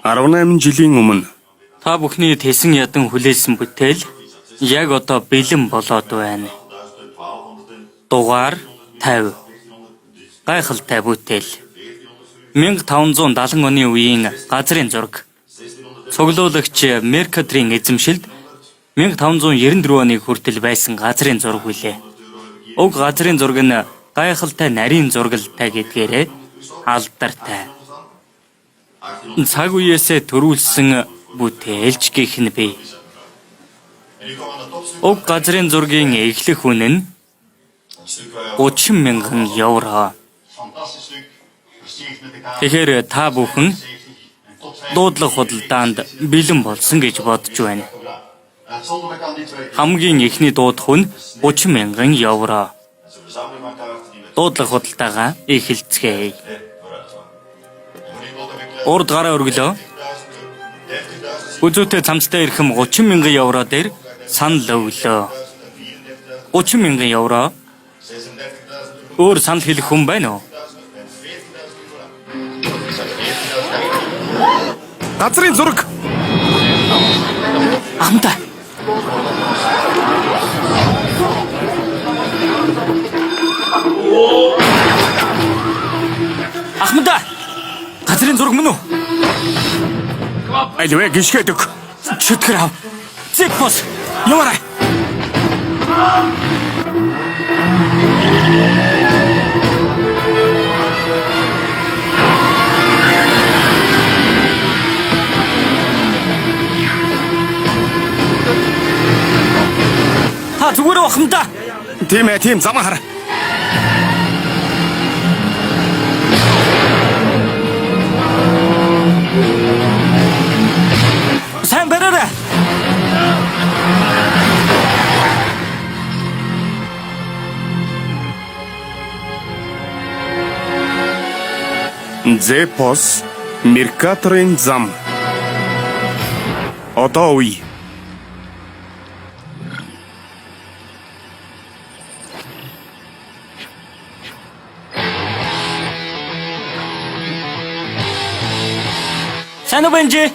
18 жилийн өмнө Та бүхний тесэн ядан хүлээсэн бүтээл яг одоо бэлэн болоод байна. Дугаар 50. Гайхалтай бүтээл. 1570 оны үеийн газрын зураг. Цуглуулагч Меркатрийн эзэмшилд 1594 оны хүртэл байсан газрын зураг үлээ. Уг газрын зураг нь гайхалтай нарийн зургалтай гэдгээрээ алдартай. Цаг үеэсээ төрүүлсэн бүтээлч гэх нь бий. Уг газрын зургийн эхлэх үн нь 30,000 евро. Тэгэхээр та бүхэн дуудлага худалдаанд бэлэн болсон гэж бодож байна. Хамгийн эхний дуудах нь 30,000 евро. Дуудлага худалдаагаа эхэлцгээе. Урд гараа өргөлөө. Үзүүтэй цамцтай ирхэм 30,000 евро дээр санал өглөө. 30,000 евро. Өөр санал хэлэх хүн байна уу? газрын зураг. Амта. Ахмада. Газрын зураг мөн үү? Альвэ гიშгэдэг. Чөтгөр ав. Зэг бос. Яваарай. Та зүгээр ухамдаа. Тийм ээ, тийм зам хар. Сайн бараарай. Зепос Меркатрийн зам. Одоо үе. Сайн уу Бенжи?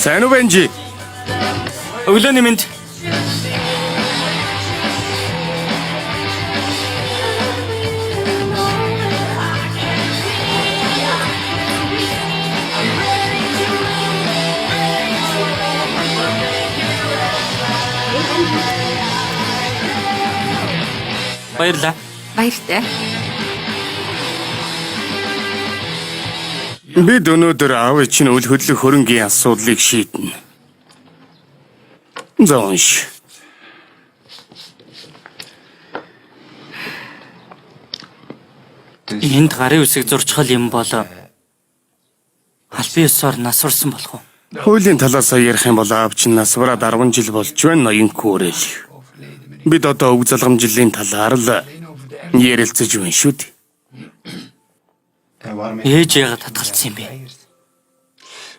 Сайн уу Бенжи? Өглөөний мэнд. Баярлалаа. Баяртай. Бид өнөөдөр аав чинь үл хөдлөх хөрөнгийн асуудлыг шийднэ. Зоонш. Энд гарын үсэг зурчхал юм бол албан ёсоор насварсан болох уу? Хуулийн талаас ярих юм бол аав чинь насвараад 10 жил болж байна ноёнгүй өрөөл. Бид одоо өг залгамжлалын талаар л ярилцаж байна шүү дээ. Ээж яагаад татгалцсан юм бэ?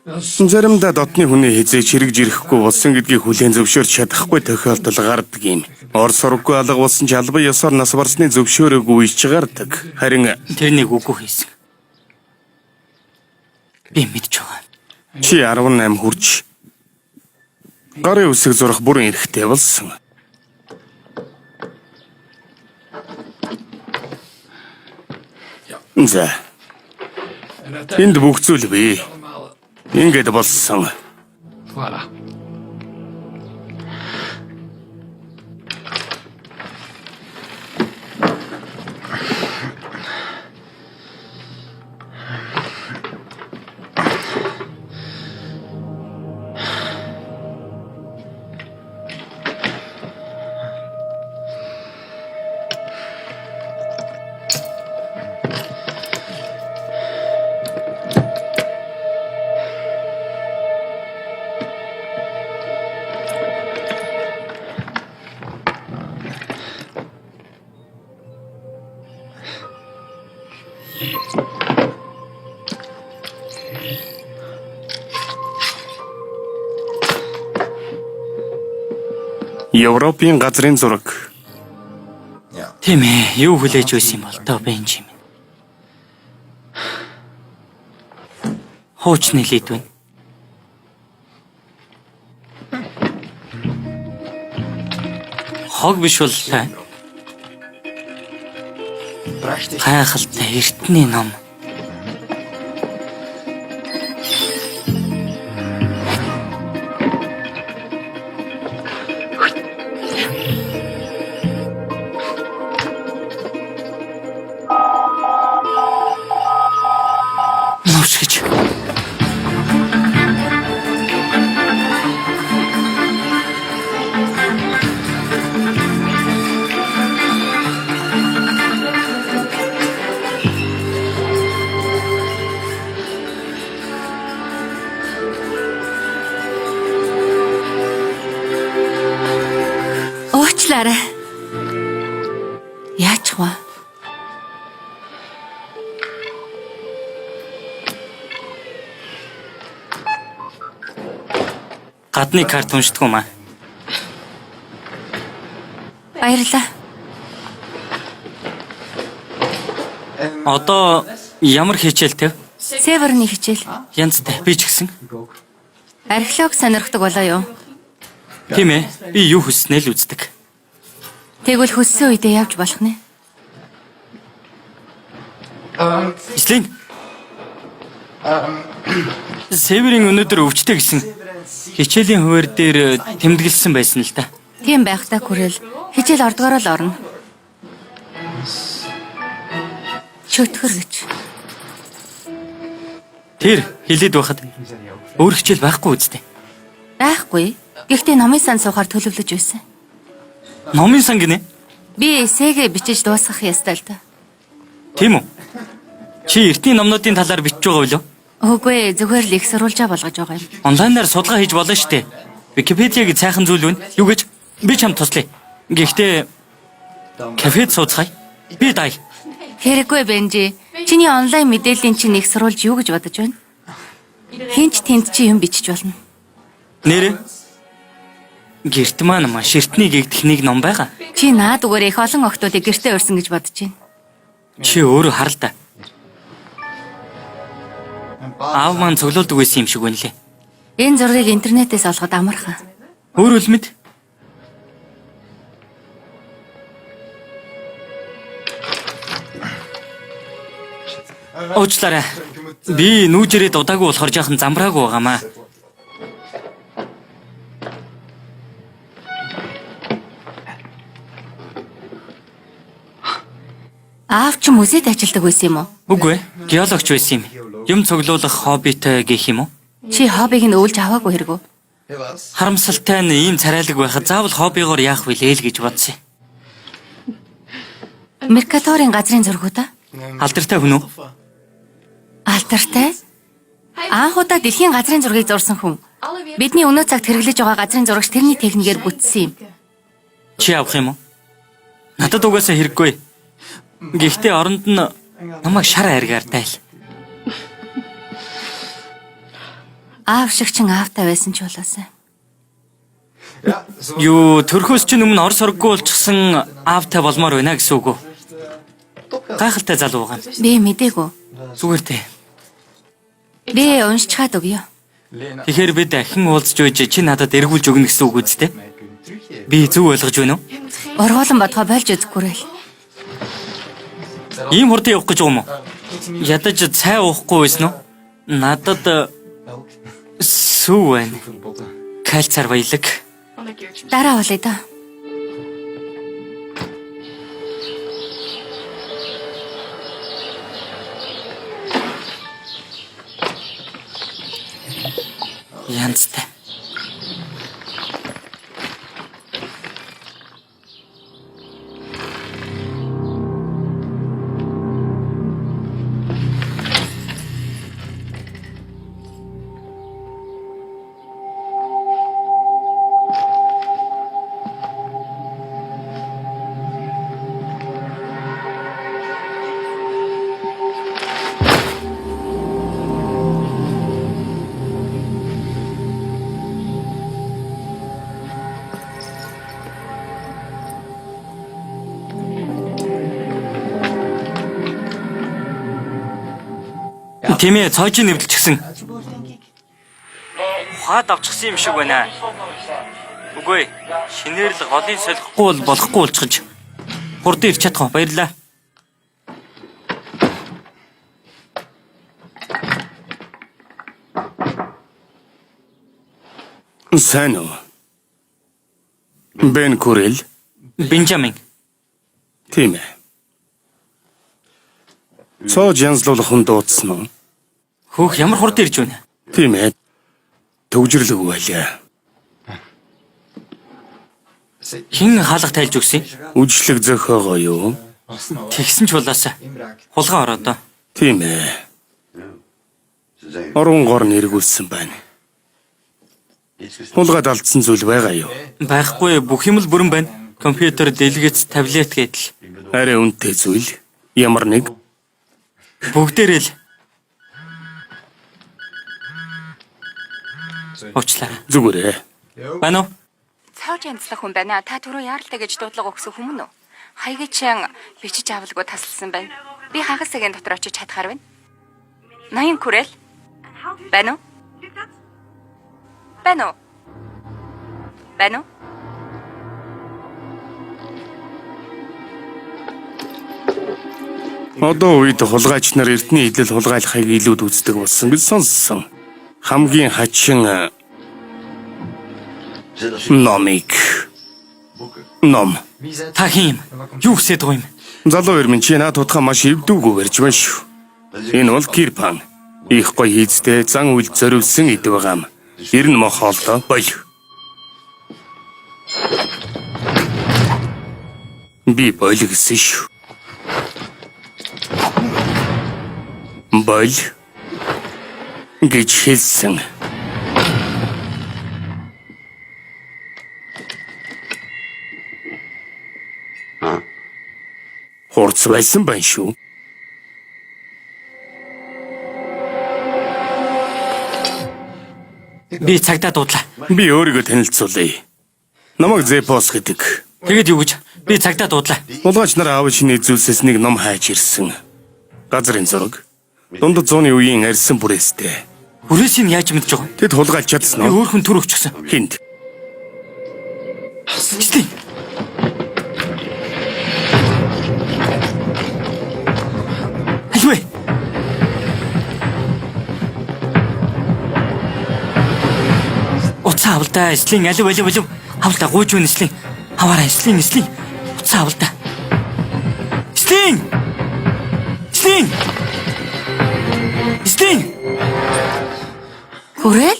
Заримдаа дотны хүний хизээч хэрэгж ирэхгүй болсон гэдгийг хүлээн зөвшөөрч чадахгүй тохиолдол гардаг юм. Ор сургаггүй алга болсон ч албан ёсоор нас барсны зөвшөөрөөг үйж гардаг. Харин Тэрнийг үгүй хийсэн. Би мэдж байгаа. чи 18 хүрч гарын үсэг зурах бүрэн эрэхтэй болсон. За. Энд бүх зүйл бий. Ингээд болсон. Voilà. Европын газрын зураг. Тийм ээ, юу хүлээж байсан юм бол тоо Бенжамин. Хуучны лид байна. Хог биш бол гайхалтай эртний ном. Нуушгич. Уучлаарай. Яаж вэ? Гадны карт уншдаг юм аа. Баярлалаа. Одоо ямар хичээлтэй? Северний хичээл. Янзтай би ч гэсэн. Археолог сонирхдаг болоо юу? Тийм ээ. Би юу хүснээ л үздэг. Тэгвэл хөссөн үедээ явж болох нэ. Ислин. Северийн өнөөдөр өвчтэй гэсэн хичээлийн хуваар дээр тэмдэглэсэн байсан л да. Тийм байхдаа хүрэл хичээл ордгороо л орно. Чөтгөр гэж. Тэр хилээд байхад өөр хичээл байхгүй үстэй. Байхгүй. Гэхдээ номын сан суухаар төлөвлөж байсан. Номын сан гинэ. Би эсээгээ бичиж дуусгах ёстой л да. Тийм үү? Чи эртний номнуудын талаар бичиж байгаа билүү? Үгүй зүгээр л их сурвалжаа болгож байгаа юм. Онлайнаар судалгаа хийж болно шүү дээ. Википедиаг цайхан зүйл байна. Юу гэж би чамд туслая. Гэхдээ кафед сууцгаая. Би дай. Хэрэггүй Бенжи. Чиний онлайн мэдээллийн чинь их сурвалж юу гэж бодож байна? Хинч тэнд чи юм бичиж болно. Нэрэ? Гэрт маань маш эртний гэгдэх нэг ном байгаа. Чи наадугаар их олон охтуудыг гэртээ өрсөн гэж бодож байна. Чи өөрөө хар л да. Аав маань цуглуулдаг байсан юм шиг байна лээ. Энэ зургийг интернетээс олоход амархан. Өөр үлмэд. Уучлаарай. Би нүүжрээ дудаагүй болохоор жаахан замбраагүй байгаамаа. Аав ч музейд ажилладаг байсан юм уу? Үгүй, геологч байсан юм. Юм цуглуулах хоббитой гэх юм уу? Чи хоббиг нь өвлж аваагүй хэрэггүй. Харамсалтай нь ийм царайлаг байхад заавал хоббигоор яах вүлээ л гэж бодсон. Меркаторийн газрын зургуудаа? Алдартай хүн үү? Алдартай? Анхудаа дэлхийн газрын зургийг зурсан хүн. Бидний өнөө цагт хэрэглэж байгаа газрын зурагч тэрний техникээр бүтсэн юм. Чи авах юм уу? Надад угаасаа хэрэггүй. Гэхдээ оронд нь намайг шар аргаартай л. Аав шиг чин аавтай байсан ч болоосай. Юу төрхөөс чинь өмнө орс орггүй болчихсон аавтай болмоор байна гэсэн үг үү? Гайхалтай залуу байгаа. Би мэдээгүй. Зүгээр дээ. Би уншчихад өгье. Тэгэхээр би дахин уулзж үйж чи надад эргүүлж өгнө гэсэн үг үстэй. Би зөв ойлгож байна уу? Оргуулан бодгоо болж үзэхгүйрэл. Ийм хурдан явах гэж юм уу? Ядаж цай уухгүй байсан уу? Надад сүү байна. Кальцар баялаг. Дараа болъё да. Янзтай. Тэмээ цоожийн нэвлэлчихсэн. Ухаад авчихсан юм шиг байна. Үгүй шинээр л голын солихгүй бол болохгүй болчихж. Хурдан ирч чадах баярлаа. Сайн уу? Бен Курел. Бенжамин. Тийм ээ. Цоо жанслуулах хүн дуудсан уу? Хөөх ямар хурдан ирж байна. Тийм ээ. Төвжирлэг байлаа. Хин хаалга тайлж өгсөн. Үжлэг зөхөөгөө юу? Тэгсэн ч болоосаа. Хулгай ороод. Тийм ээ. Орон гор нэргүүлсэн байна. Хулгайд алдсан зүйл байгаа юу? Байхгүй бүх юм л бүрэн байна. Компьютер, дэлгэц, таблет гэдэл. Арай үнэтэй зүйл. Ямар нэг? Бүгдээрээ л. Очлаа. Зүгээрээ. Байна уу? Цааш янзлах хүн байна. Та түрүү яаралтай гэж дуудлага өгсөн хүмүүн үү? Хаягийн бичиж авалгүй тасалсан байна. Би хагас цагийн дотор очиж чадхаар байна. 80 Курел. Байна уу? Байна уу? Байна уу? Одоо үед хулгайч нар эртний идэл хулгайлахыг илүүд үздэг болсон гэж сонссон. Хамгийн хачин номик. Ном. Та хин юм? Юу хүсэж байгаа юм? Залуу ирмэн чи наад тутахаа маш эвдүүгүү барьж байна шүү. Энэ бол кирпан. Их гоё хийцтэй зан үйл зориулсан идэв байгаа юм. Ер нь мохоолдоо боль. Би боль гэсэн шүү. Боль гэж хэлсэн. Хурц байсан байна шүү. Би цагдаа дуудлаа. Би өөрийгөө танилцуулъя. Намайг Зепос гэдэг. Тэгэд юу гэж? Би цагдаа дуудлаа. Улгаач нар аав шиний зүйлсээс нэг ном хайж ирсэн. Газрын зураг. Дундад 100-ны үеийн арьсан бүрээстэй. Хүрээсийг яаж мэдж байгаа? Тэд хулгайлж чадсан Би уу? өөр хүн төр өгчихсөн. Хинд? Стив. Алвэ. Уцаа авалдаа, эслийн алив. Авалдаа гуйж өгнө эслийн. Аваараа эслийн. Уцаа авалдаа. Эслийн. Хүрэл?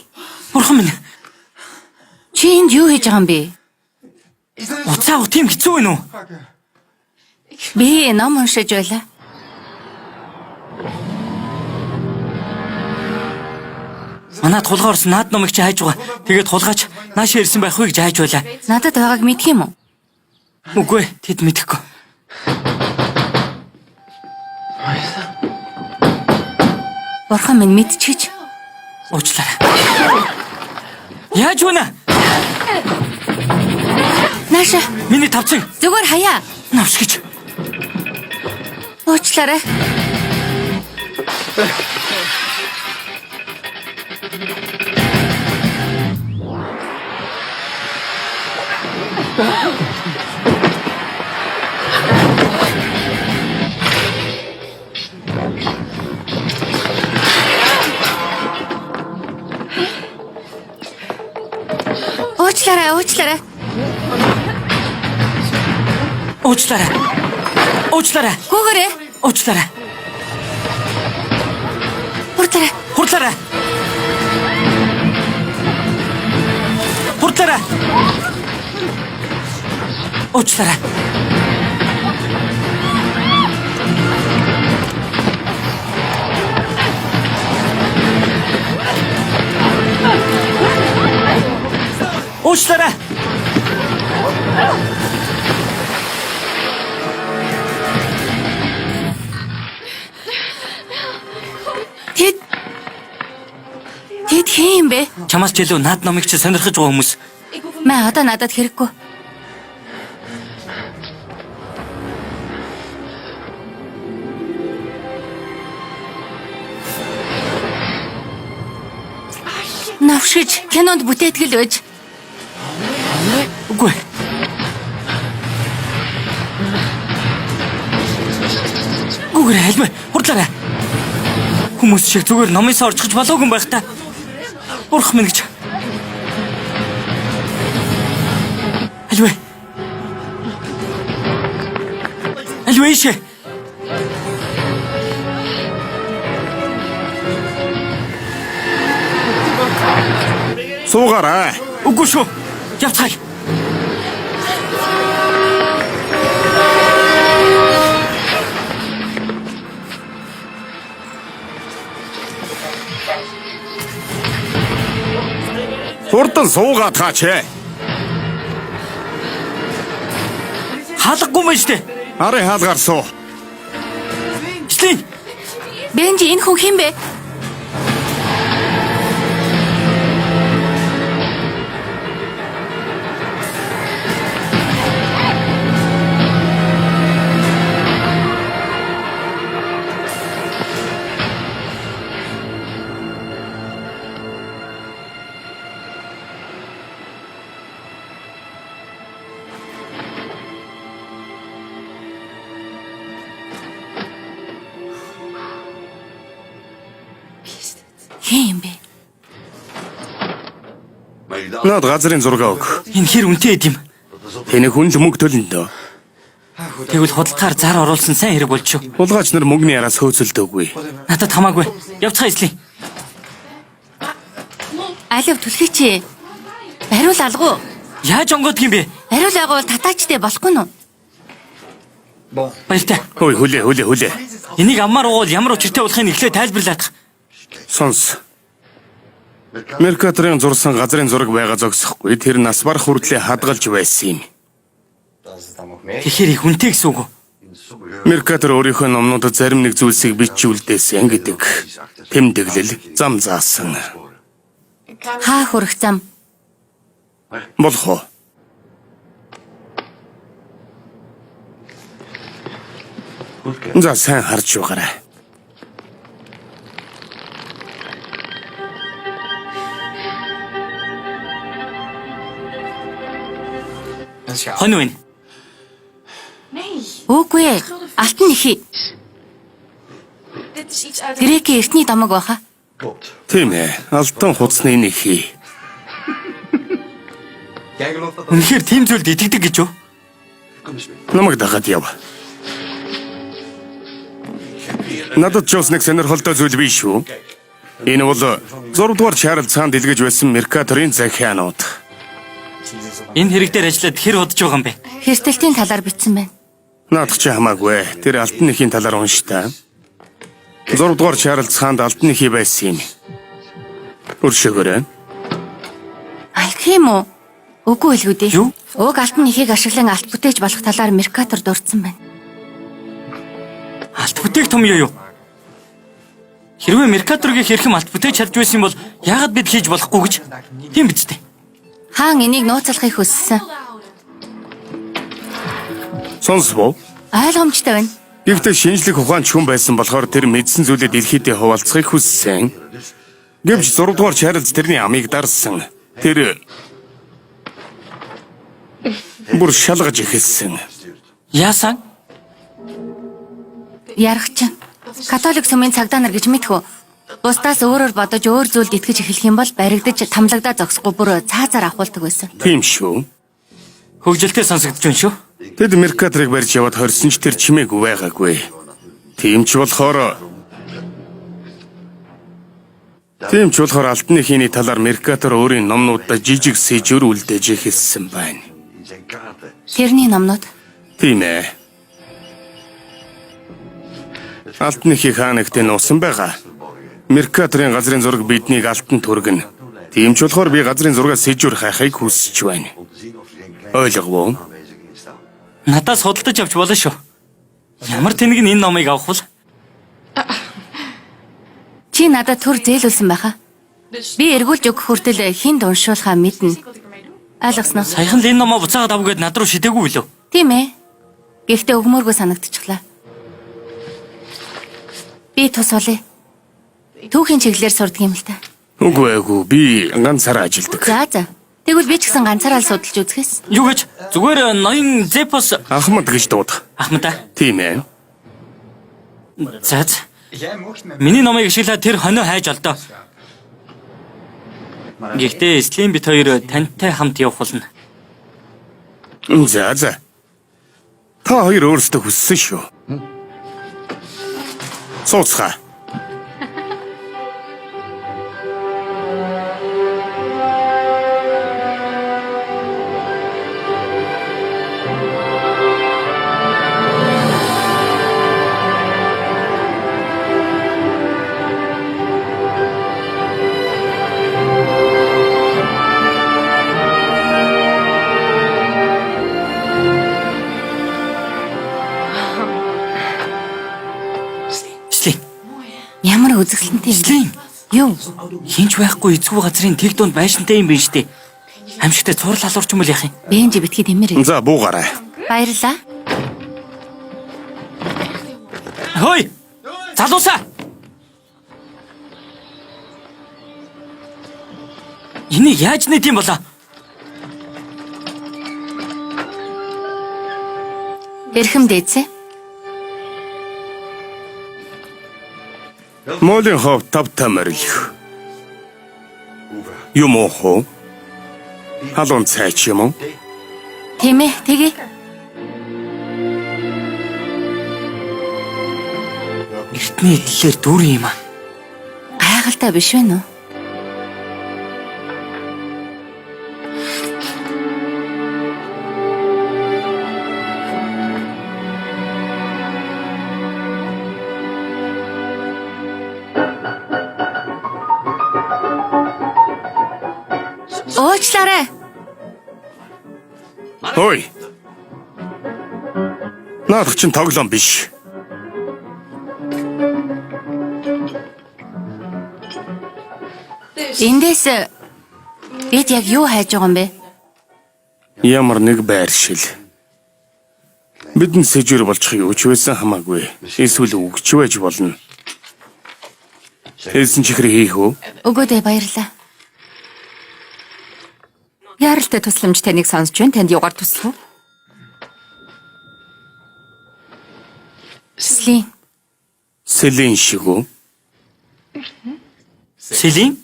Бурхан минь. Чи энд юу хийж байгаа юм бэ? Уцаа авах тийм хэцүү байна уу? Би ном уншиж байлаа. Манад хулгаарсан наад номыг чи хайж байгаа. Тэгээд хулгаач наашаа ирсэн байх уу гэж хайж байлаа. Надад байгааг мэдх юм уу? Үгүй тэд мэдэхгүй. Бурхан минь мэдчихэж. Уучлаарай. Яаж вэ? Нааша Миний тавцыг зүгээр хаяа. навш гэж. Уучлаарай. Уучлаарай. Гүгээрээ. Уучлаарай. Хурдлаарай. Уучлаарай. Уучлаарай. Тэд хин юм бэ? Чамаас ч илүү наад номыг чи сонирхож байгаа хүмүүс. Мэ одоо надад хэрэггүй. туршиж кинонд бүтээтгэл байж. Үгүй. Үгүй хэлмэ. Хурдлаарай. Хүмүүс шиг зүгээр номынсаа орчихж болоогүй юм байх та. Урах минь гэж. Алвэ. Алвэ ишээ. Суугаарай. Үгүй шүү. Явцгаая. Хурдан суугаад хаач. Хаалгагүй мэн штэ. Арын хаалгаар суу. Члэн. Бенжи энэ хүн хэн бэ? Хэн юм бэ? Наад газрын зураг өг. Энэ хэр үнэтэй юм. Тэний хүн л мөнгө төлнө дөө. Тэгвэл худалдаар зар оруулсан сайн хэрэг болж шүү. Улгаач нар мөнгөний араас хөөцөлдөөгүй. Надад хамаагүй. Явцгаая эзлэн. Алив түлхээч. Ариул алгуу. Яаж онгодг юм бэ? Ариул байгаа бол татаачтай болохгүй нь. Баяртай. Ой хүлээ. Энийг аммаар уул ямар учиртай болохыг эхлээ тайлбарлаадах. Сонс. Меркаторын зурсан газрын зураг байгаа зогсохгүй. Тэр нас барах хүртлээр хадгалж байсан юм. Тэгэхээр их үнэтэй гэсэн үг үү? Меркатор өөрийнхөө номнуудад зарим нэг зүйлсийг бичүүлдээсэн гэдэг тэмдэглэл зам заасан. Хаа хүрэх зам? Болох уу? За сайн харж байгаарай. Хонь вэ? Үгүй ээ. Алтан нэхий. Грекийн эртний домог баха. Тийм ээ. Алтан хуцсны нэхий. Үнэхээр тийм зүйлд итгэдэг гэж юу? Намайг дагаад яв. Надад ч бас нэг сонирхолтой зүйл биш шүү. Энэ бол 6 дугаар Чарльз хаан дэлгэж байсан Меркаторын захианууд. Энэ хэрэг дээр ажиллаад хэр удаж байгаа юм бэ? Хэртэлтийн талаар бичсэн байна. Наадах чи хамаагүй. Тэр алтан нэхийн талаар унш та. 6 дугаар Чарльз хаанд алтан нэхий байсан юм. Өршөөгөөрэй. Алхим уу? Үгүй л үдээ. Юу? Уг алтан нэхийг ашиглан алт бүтээж болох талаар Меркатор дурдсан байна. Алт бүтээх том юу? Хэрвээ Меркаторыг хэрхэм алт бүтээж чадж байсан бол яагаад бид хийж болохгүй гэж? Тийм биз дээ. Хаан энийг нууцлахыг хүссэн. Сонсвоо. Ойлгомжтой байна. Гэхдээ шинжлэх ухаанч хүн байсан болохоор тэр мэдсэн зүйлээ дэлхийдээ хуваалцахыг хүссэн. Гэвч 6 дугаар Чарльз тэрний амийг дарсан. Тэр бүр шалгаж эхэлсэн. Яасан? Ярахчин. Католик сүмийн цагдаа нар гэж мэдхүү. Бусдаас өөрөөр бодож өөр зүйлд итгэж эхлэх юм бол баригдаж тамлагдаа зогсохгүй бүр цаазаар ахуулдаг байсан. Тийм шүү. Хөгжилтэй сонсогдож байна шүү. Тэд Меркаторыг барьж яваад хорьсон ч тэр чимээгүй байгаагүй. Тийм ч болохоор алтан нэхийний талаар Меркатор өөрийн номнуудад жижиг сэжвэр үлдээж эхэлсэн байна. Тэрний номнууд. Тийм ээ. Алтан нэхий хаанагт нуусан байгаа. Меркаторын газрын зураг биднийг алтан түргэн. Тийм ч болохоор би газрын зураг сэжвэр хайхыг хүсэж байна. Ойлгов уу? Надаас худалдаж авч болно шүү. Ямар тэнэг нь энэ номыг авах вэ? Чи надад төр зээлүүлсэн байхаа. Би эргүүлж өгөх хүртэл хинд уншуулахаа мэднэ. Ойлгосноо? Саяхан л энэ номоо буцаагаад авгээд над руу шидээгүй билүү? Тийм ээ. Гэхдээ өгмөөргөө санагдчихлаа. Би тус олъё. Түүхийн чиглэлээр сурдаг юм л та. Үгүй би ганцаараа ажилдаг. За. Тэгвэл би ч гэсэн ганцаараа л судалж үзэхээс. Юу гэж? Зүгээр ноён Зепос Ахмад гэж дууд. Ахмад аа. Тийм ээ. За. Миний номыг ашиглаад тэр хонио хайж олдоо. Гэхдээ Слим бит хоёр тантай хамт явах болно. За. Та хоёр өөрсдөө хүссэн шүү. Сууцгаа. Слим. Ямар үзэсгэлэнтэй юм. Слим. Юу? Хинч байхгүй эцгүй газрын тэг дунд байшинтай юм биш үү? Хамшигтай цурал алуурч юм бол яах юм? Бенжи битгий тэмэрээ. За буугаарай. Баярлаа. Хөөе. Залуусаа. Энийг яаж нэт юм болоо? Эрхэм дээдсэ. Моолын хов тавтай морилх. Юм уу? Халуун цайч юм уу? Тийм ээ, тэгээ. Эртний эдлэлээр дүүрэн юм аа. Гайхалтай биш вэ нүү? Уучлаарай. Ой. Наадах чин тоглоом биш. Эндээс бид яг юу хайж байгаа юм бэ? Ямар нэг байршил. Бидэн сэжвэр болчих юу ч байсан хамаагүй. Эсвэл үгч байж болно. Хэлсэн чихэр хийх үү? Өгөө дээ баярлаа. Яралтай тусламж таныг сонсч байна. Танд югаар туслах уу? Слим. Сэлэн шиг үү? Сэлин?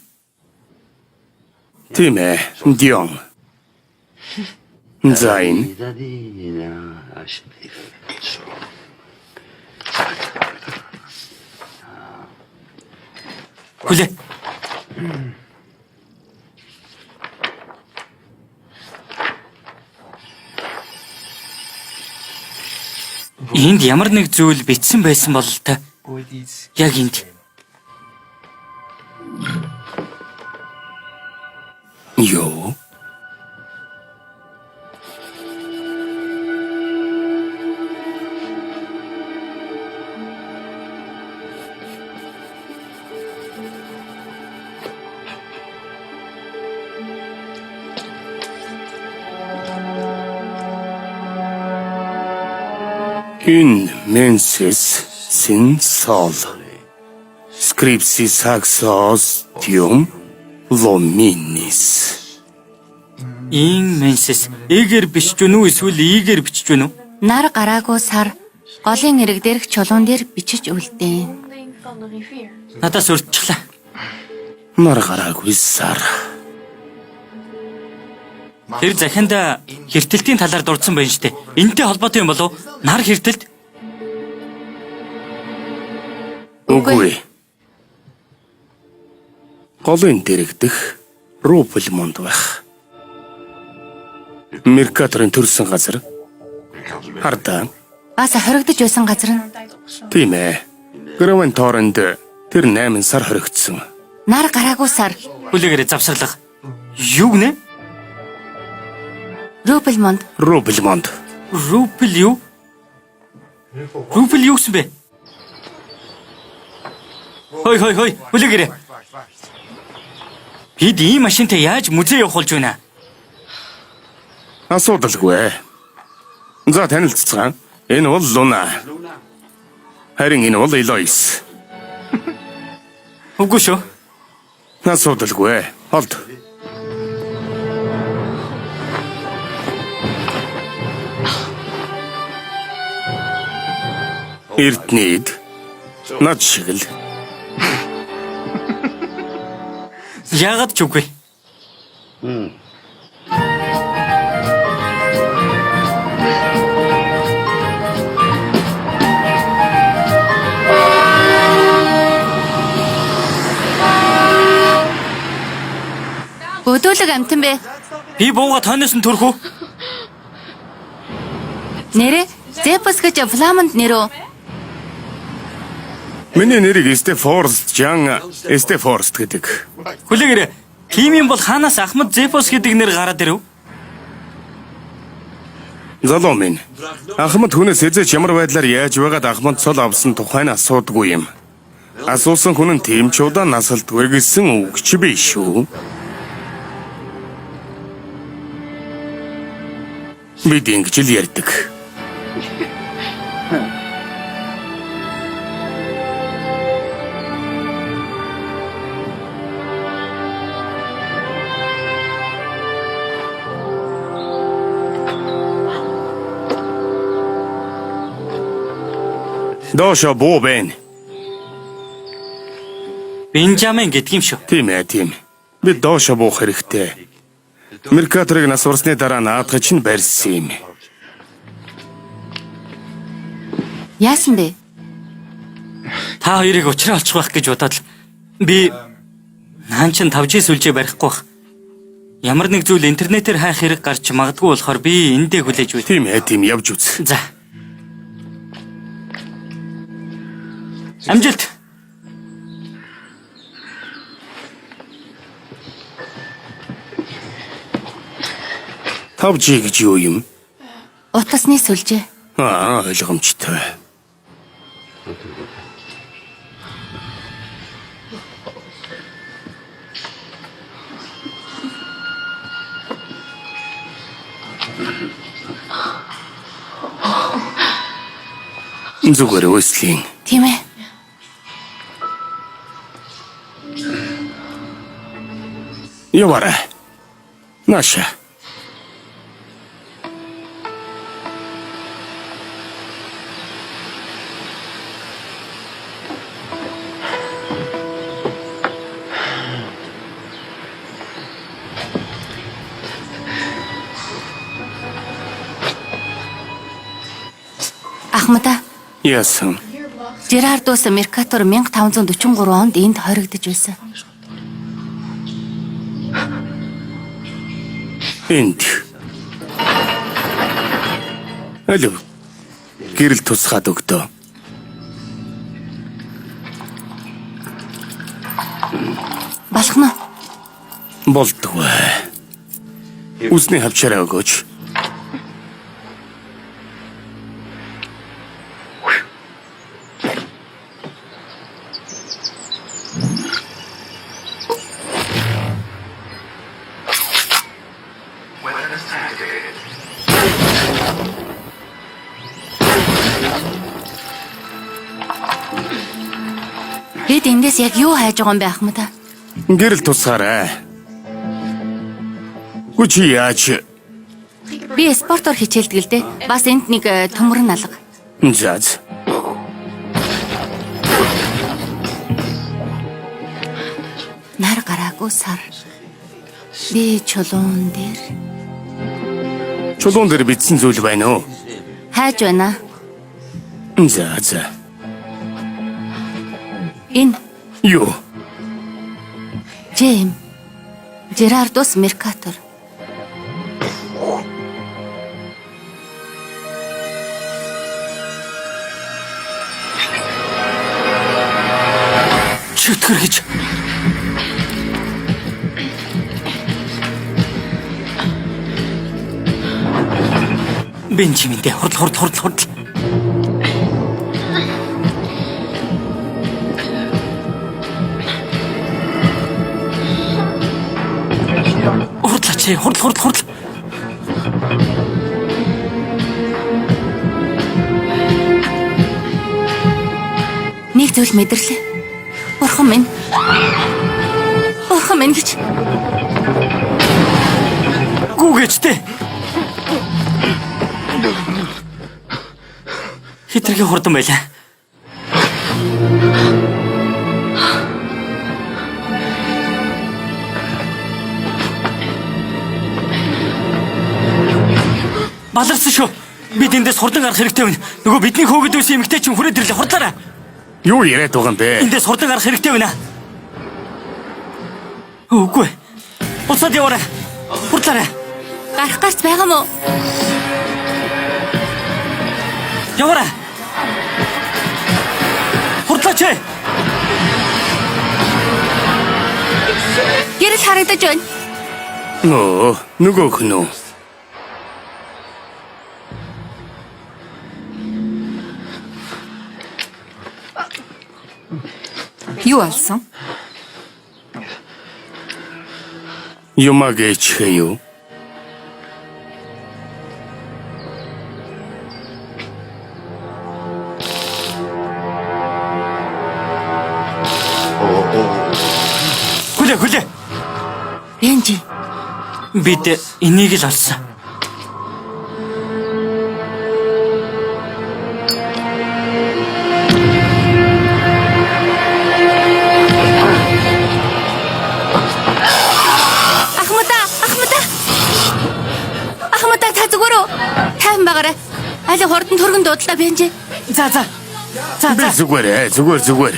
Тийм ээ. Дион. Зайн. Хүлээ. Энд ямар нэг зүйл бичсэн байсан бол та. Яг энд. Юу? In menses sin sol. Scripsis saxos tium lominis. Ин менсэс ээгэр бичж гэнэ үү эсвэл ийгээр бичж гэнэ үү? Нар гараагүй сар голын эрэг дээрх чулуун дээр бичиж үлдээн. Надаас урдчихлаа. Нар гараагүй сар. Тэр захинд хэртэлтийн талаар дурдсан байна штэ. Энтэй холбоотой юм болов? Нар хэртэлт? Үгүй. Голын дэрэгдэх Рупельмонд байх. Меркаторын төрсэн газар. Хардаа. Бас хоригдож байсан газар нь Тийм ээ. Граван тооронд тэр 8 сар хоригдсон. нар гараагүй сар. Хүлээгээрээ завсарлага. Юу гэнэ? Рупельмонд. Рупельмонд. Рупел юу? Рупел юу гэсэн бэ? Хой, хүлээгээрээ. Бид ийм машинтай яаж музей явах болж байна? Асуудалгүй. За танилццгаан. Энэ бол Луна. Харин энэ бол Элоис. Үгүй шүү. Асуудалгүй. Олд. Эртнийд над шиг л. Яагаад ч үгүй. Өдөөлөг амтан бэ. Би бууга тооноос нь төрөх үү? Нэрэ Зепос гэж фламанд нэрөө. Миний нэрийг Стефорст Жан Стефорст гэдэг. Хүлээгээрэй. Тийм юм бол хаанаас Ахмад Зепос гэдэг нэр гараад ирэв? Залуу минь. Ахмад хүнээс эзэж ямар байдлаар яаж байгаад Ахмад цол авсан тухайн асуудгүй юм. Асуусан хүн нь тийм ч удаа насалдгүй гэсэн үг ч биш шүү. Бид ингэж л ярьдаг. Доош буу байна. Бенжамин гэдэг юм шүү. Тийм ээ, тийм. Бид доош буух хэрэгтэй. Меркаторыг нас урсны дараа наадах чинь барьсан юм. Яасан бэ? Та хоёрыг уучраа олчих байх гэж бодоод л би наан чин 5G сүлжээ барихгүй бах. Ямар нэг зүйл интернетээр хайх хэрэг гарч магадгүй болохоор би эндээ хүлээж үт. Тийм ээ, тийм явж үз. За. Амжилт. Тавжи гэж юу юм? Утасны сүлжээ. Ойлгомжтой. Зүгээр үслийн. Тийм ээ. Яваарай. Наша. Ахмада. Яасан. Жерардус Меркатор 1543 онд энд хоригдож байсан. Энд. Алив. Гэрэл тусгаад өгдөө. Болох нь. Болдгоо. Усны хавчараа өгөөч. Бид эндээс яг юу хайж байгаа юм бэ Ахмада? Гэрэл тусгаарай. Гүчи яаж? Би спортоор хичээлдэг л дээ. Бас энд нэг төмөрн алга. Заз. Нар гараагүй сар. Би чулуун дээр. Чулуун дээр бичсэн зүйл байна уу? Хайж байна. За. Энэ Юу? Джейм. Жерардус Меркатор. Чөтгөр гэж. Бенжаминдээ хурд. Хурд. Нэг зүйл мэдэрлээ. Бурхан минь. бурхан минь гэж. Гүгэжтэй. Хитрхи хурдан байлаа. Баларсан шүү. Бид эндээс хурдан гарах хэрэгтэй байна. Нөгөө бидний хөөгд үс эмэгтэй чинь хүрээд ирлээ. Хурдлаарай. Юу яриад байгаа юм бэ? Эндээс хурдан гарах хэрэгтэй байна. Үгүй. Буцаад яваарай. Хурдлаарай. Гарах гарц байгаа мó? Яваарай. Хурдлаач. Гэрэл харагдаж байна. Нөгөөх нь. Юу алсан? Юмагээ чихээ юу? Хүлээ. Бенжи. Бид энийг л олсон. Ахмада та зүгээр үү? Тайван байгаарай. Али хурдан түргэн дуудлаа Бенжи. За. Би зүгээр.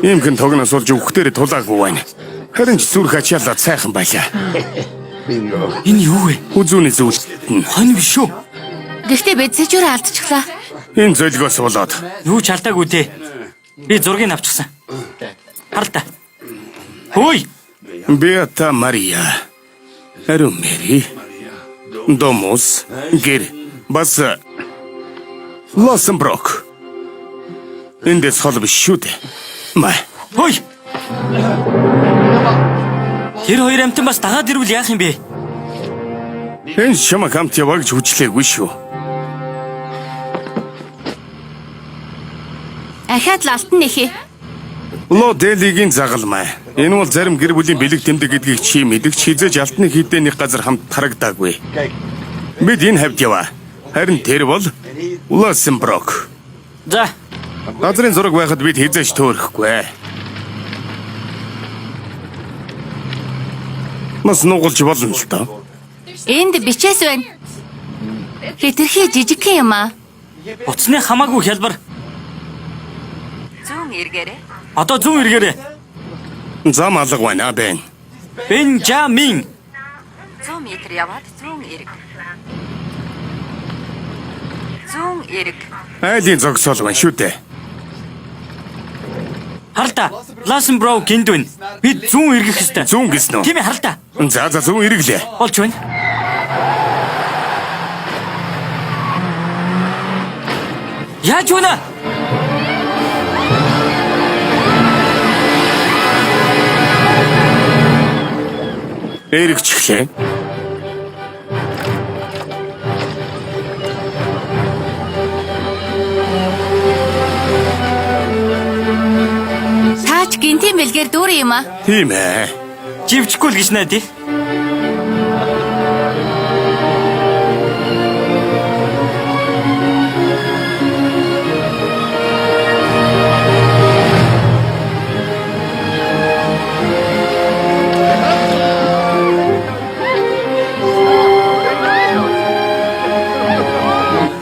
Иймхэн тогноос болж өгөхдөө тулаагүй байна. Харин ч зүрх ачаалаад сайхан байлаа. Энэ юу вэ? Үзүүний зүйлт нь. Хонь биш үү? Гэхдээ бид сэжүүрээ алдчихлаа. Энэ зөлгөөс болоод Юу ч алдаагүй дээ. Би зургийг авчихсан. Хар та. Хөөе. Беата Мария. Ариун Мэри. Домос. Гэр. Бас Лосенброк. Эндээс хол биш шүү дээ. Хөөе. Тэр хоёр амтан бас дагаад ирвэл яах юм бэ? Энэ чамаг хамт яваа гэж хүчлээгүй шүү. Ахаад л алтан нэхээ. Лоделигийн загалмай. Энэ бол зарим гэр бүлийн бэлэг тэмдэг гэдгийг чи мэдгч хизээж алтны хідэнийх газар хамт харагдаагүй. Бид энэ хавьд яваа. Харин тэр бол Лосенброк. За. Газрын зураг байхад бид хизээж төөрөхгүй. Нас нугалж болно л доо. Энд бичээс байна. Хэтэрхий жижигхэн юм аа. Утасны хамаагүй хялбар. Зүүн эргээрээ. Одоо зүүн эргээрээ. Зам алга байна бэн. Бенжамин. 100 м яваад зүүн эрг. Зүүн эрг. Айлын зогсоол байна шүү дээ. Харалта. Ласенброу гинд байна. Бид зүүн эргэх хэвээр. Зүүн гисэн үү? Тийм ээ, харалта. За зүүн эргэлээ. Болж байна. Яаж вэ? Эргэчихлээ. Таач гинтийн бэлгээр дүүрэн юм аа. Тийм ээ. Живчгүй л гэж найдаа.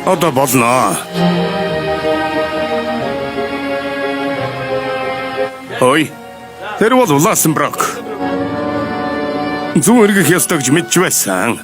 Одоо болно. Ой. Тэр бол Лосенброк. Зүүн эргэх ёстой гэж мэдж байсан.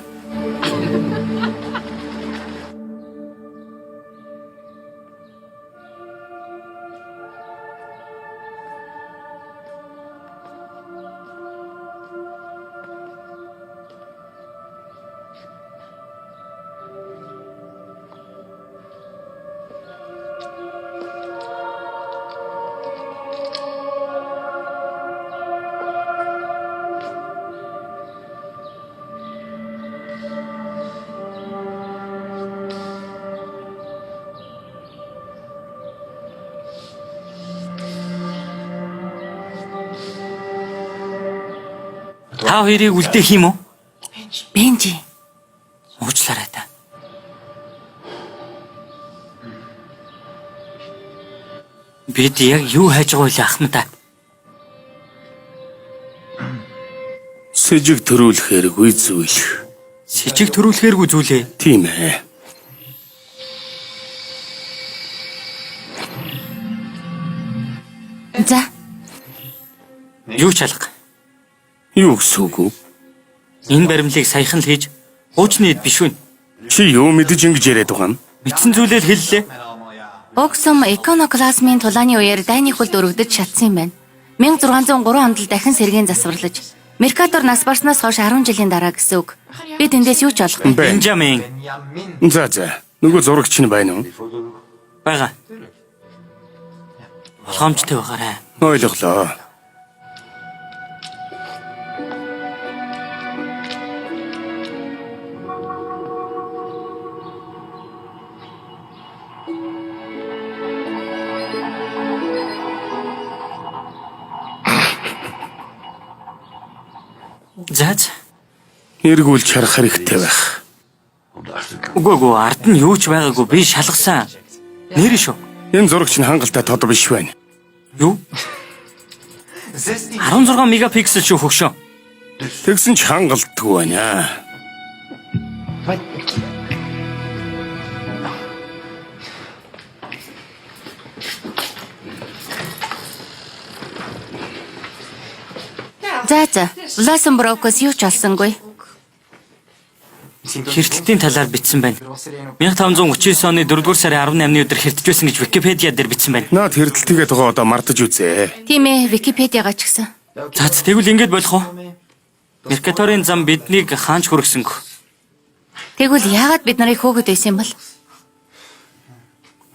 Та хоёрыг үлдээх юм уу? Бенжи. Уучлаарай та. Бид яг юу хайж байгаа вэ ахмадаа? Сэжиг төрүүлэхээргүй зүйл. Сэжиг төрүүлэхээргүй зүйлээ. Тийм ээ. За, Юу ч алга. Юу гэсэн үг вэ? Энэ баримлыг саяхан л хийж хуучны хэд биш үү? Чи юу мэдэж ингэж яриад байгаа юм? Мэдсэн зүйлээ л хэллээ. Оксом иконокласмын тулааны үеэр дайны хүлд өргөдөж шатсан юм байна. 1603 онд л дахин сэргийн засварлаж Меркатор нас барснаас хойш 10 жилийн дараа гэсэн үг. Би тэндээс юу ч олохгүй. Бенжамин За. Нөгөө зурагч нь байна уу? байгаа. Болгоомжтой байгаарай. Ойлголоо. Заач. Эргүүлж харах хэрэгтэй байх. Үгүй ард нь юу ч байгаагүй би шалгасан. Нэр шүү. Энэ зурагч нь хангалттай тод биш байна. Юу? 16 мегапиксел шүү хөгшөө. Тэгсэн ч хангалтгүй байна. За. Бласом брокос юу ч олсонгүй. Хэртэлтийн талаар бичсэн байна. 1539 оны 4-р сарын 18-ны өдөр хэртэж байсан гэж Википедиа дээр бичсэн байна. Наад хэрдэлтийгээ тугаа одоо мартаж үзээ. Тийм ээ, Википедиагаа ч гэсэн. Заац тэгвэл ингэж болох уу? Меркаторын зам биднийг хаанч хүргэсэнгөө. Тэгвэл яагаад бид нарыг хөөгд байсан юм бол?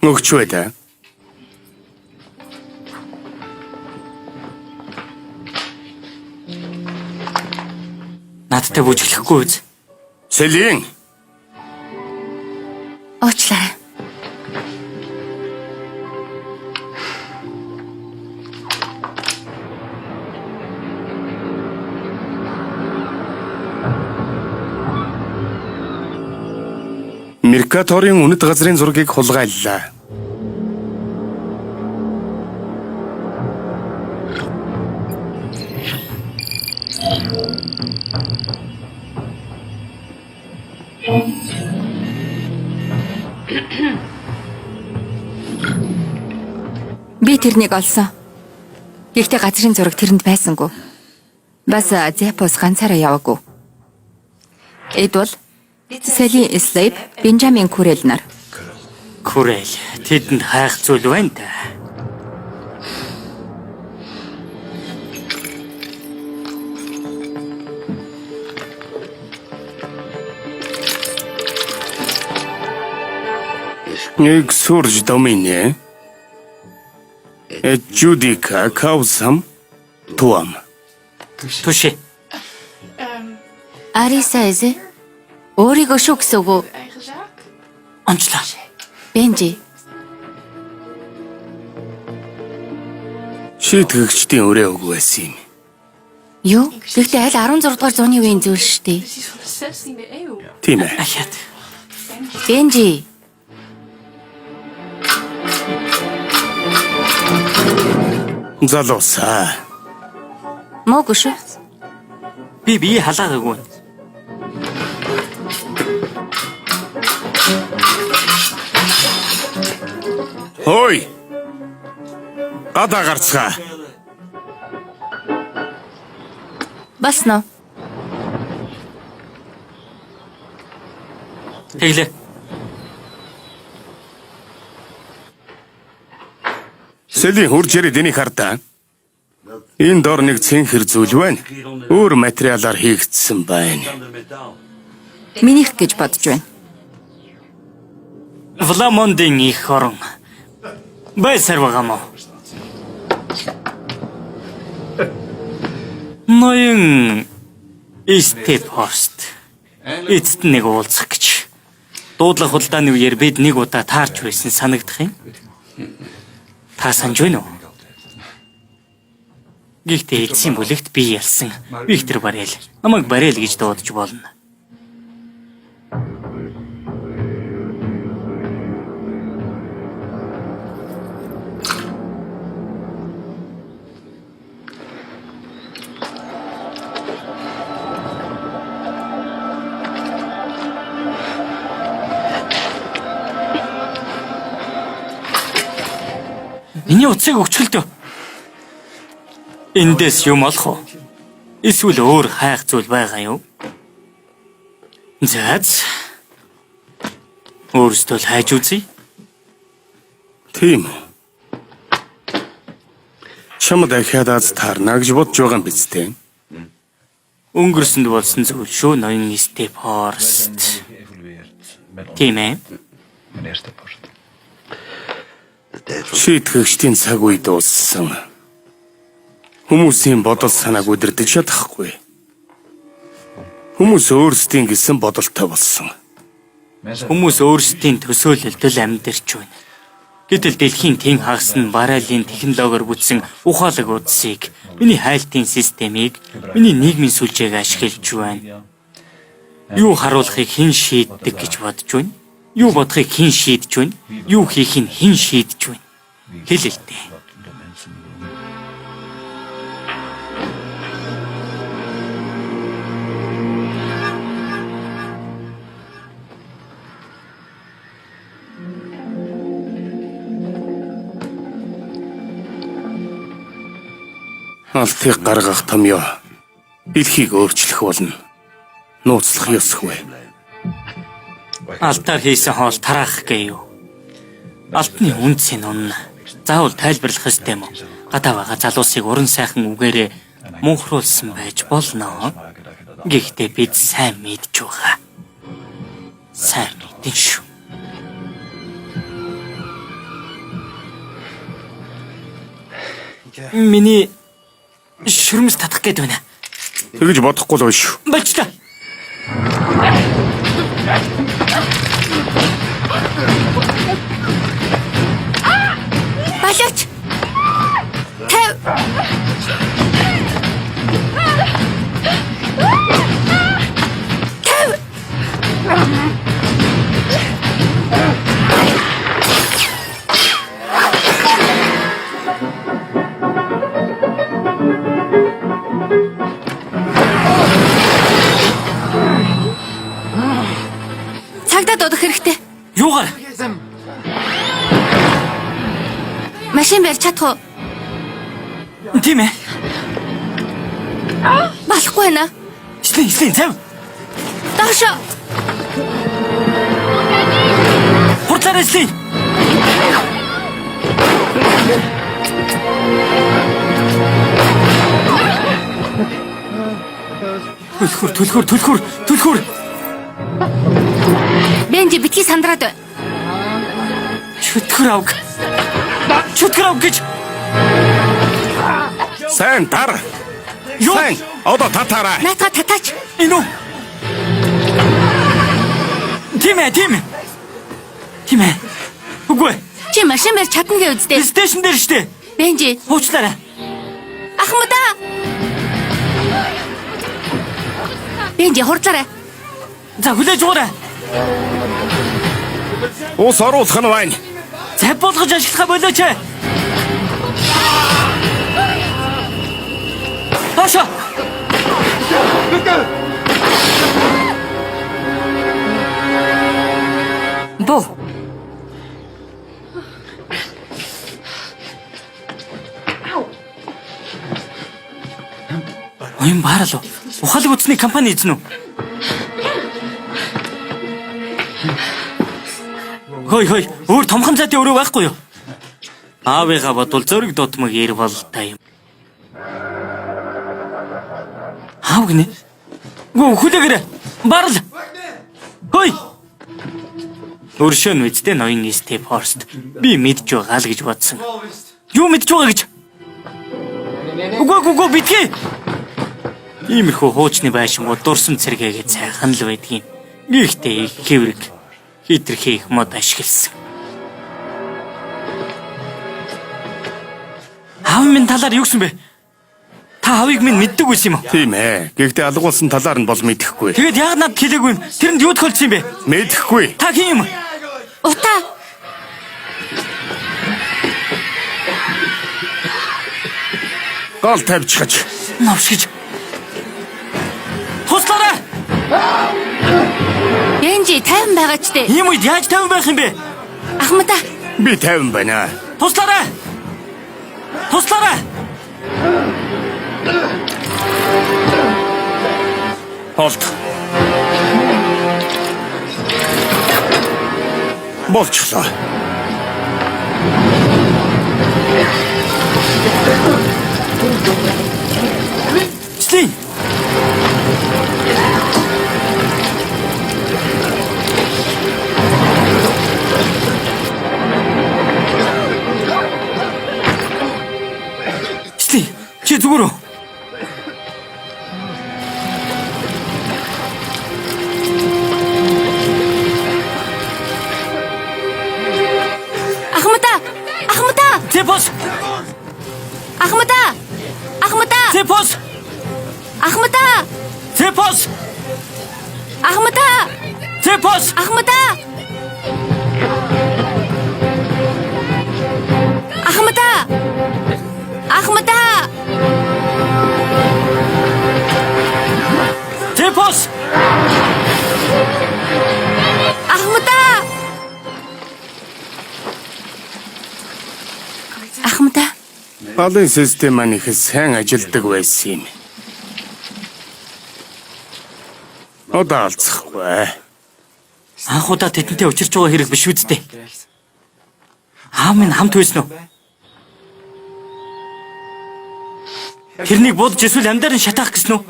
Нөгч бай та. Надтай бүжиглэхгүй үз. Селин, Уучлаарай. Меркаторын үнэт газрын зургийг хулгайллаа. Би тэрнийг олсон. Гэхдээ газрын зураг тэрэнд байсангүй. Бас Зепос ганцаараа яваагүй. Эд бол Селин Слейп, Бенжамин Күрэл нар. Күрэл тэдэнд хайх зүйл байна та. Нэг сурж домине. Жудика каусам туам. Түшээ. Ариса эзэ. Өөрийгөө шүү гэсэн үг үү? Онцлоо. Бенжи. Шийтгэгчдийн өрөө өг байсан юм. Юу? Гэхдээ аль 16 дугаар зууны үеийн зүйл шүү дээ. Тийм ээ. Ахаад. Бенжи. Залуусаа. Мөөг шүү. Би бие халаагаагүй. Хой. Гадаа гарцгаа. Басна. Тэглээ. Селин хурж ирээд энийг хардаа. Энэ дор нэг цэнхэр зүйл байна. Өөр материалаар хийгдсэн байна. Минийх гэж бодож байна. Вламондын их орон. Байсаар байгаа мó. Ноён Степхорст. Эцэст нэг уулзах гэж. Дуудлага хулдааны үеэр бид нэг удаа таарч байсан санагдах юм. Та санаж байна уу? Гэхдээ эцсийн бүлэгт би ялсан. Виктор Барел. Намайг Барел гэж дуудаж болно. Миний утсыг өгчлөлтөө. Эндээс юм олох уу? Эсвэл өөр хайх зүйл байгаа юу? Заац. Өөрсдөө л хайж үзье. Тийм. Чамд дахиад аз таарна гэж бодож байгаа юм биз дээ. Өнгөрсөнд болсон зүйл шүү ноён Степ Хорст. Тийм ээ. Шийтгэгчдийн цаг үе дууссан. Хүмүүсийн бодол санааг удирдах чадахгүй. Хүмүүс өөрсдийн гэсэн бодолтой болсон. Хүмүүс өөрсдийн төсөөлөлтөд амьдарч байна. Гэтэл дэлхийн тэн хагас нь Барелийн технологиор бүтсэн ухаалаг утсыг, миний хайлтын системийг, миний нийгмийн сүлжээг ашиглаж байна. Юу харуулахыг хэн шийддэг гэж бодож байна? Юу бодохыг хэн шийдэж байна? Юу хийхийг хэн шийдэж байна? Хэлэлтэй. Алтыг гаргах томьёо дэлхийг өөрчлөх болно. Нууцлах ёсгүй. Алтаар хийсэн хоол тараах гэв. Алтны үнцийн үнэ. Заавал тайлбарлах ёстой юм уу? Гадаа байгаа залуусыг уран сайхан үгээрээ мөнхруулсан байж болно. Гэхдээ бид сайн мэдж байгаа. Сайн мэдэн шүү. Миний шүрмэс татах гээд байна. Тэгж бодохгүй л биш шүү. Бачта. Балаач. Тэв. Цагдаа дуудах хэрэгтэй. Юугаар? Машин барьж чадах уу? Тийм ээ. Болохгүй байна. Стин, цав. Доошо. Хурцаарай стин. Түлхүр. Бенжи битгий сандраад байна. Чөтгөр авг гэж. Сайн тар. Юу? Сайн. Одоо татаарай. Наатаа татаач. Энэ үү? Тийм ээ. Үгүй. Чи машин барьж чадна гэ үздэй. Стейшн дээр штэ. Бенжи, Уучлаарай. ахмада. Бенжи хурдлаарай. За хүлээж уурай. Ус оруулах нь байна. Цав болгож ашиглахаа болооч. Таша. Буу. Оюун баарлуу. Ухаалаг утасны компани эзэн үү? Хой, өөр томхон зайтай өрөө байхгүй юу? Аавыгаа бодвол зөриг дутмаг ир болтой юм. Аав гинэ? Гү хүлээгээрэй. Барл. Хой. Өршөөн үсттэй ноён Степ Хорст. Би мэдж байгаа л гэж бодсон. Юу мэдж байгаа гэж? Үгүй битгий. Иймэрхүү хуучны байшингууд дурсан цэргээгээ цайхан л байдгийн. Гэхдээ их хэврэг хитрхи их мод ашигласан. Аав минь талаар юу гэсэн бэ? аавыг минь мэддэг байсан юм уу? Тийм ээ. Гэхдээ алга болсон талаар нь бол мэдэхгүй. Тэгээд яг над хэлээгүй юм. Тэрэнд юу тохиолдсон юм бэ? Мэдэхгүй. Та хин юм? Утаа. Гол тавьчихаж. Навшгиж. Туслаарай. Янжи 50 байгаа ч дээ. Ийм үед яаж 50 байх юм бэ? Ахмада. Би 50 байна. Туслаарай. Туслаарай. Холт. Болчихлоо. Стин. Стин, чи зүгээр үү? Ахмада. Ахмада. Зэпос. Ахмада. Ахмада. Зэпос. Ахмада. Зэпос. Ахмада. Зэпос. Ахмада. Ахмада. Ахмада. Зэпос. Ахмада. Ахмада. Балын систем маань их сайн ажилладаг байсан юм. Одоо алцахгүй. Анх удаа тэдэнтэй учирч байгаа хэрэг биш үсттэй. Аав минь хамт байсан уу? Тэрнийг бодож эсвэл амьдаар нь шатаах гэсэн үү?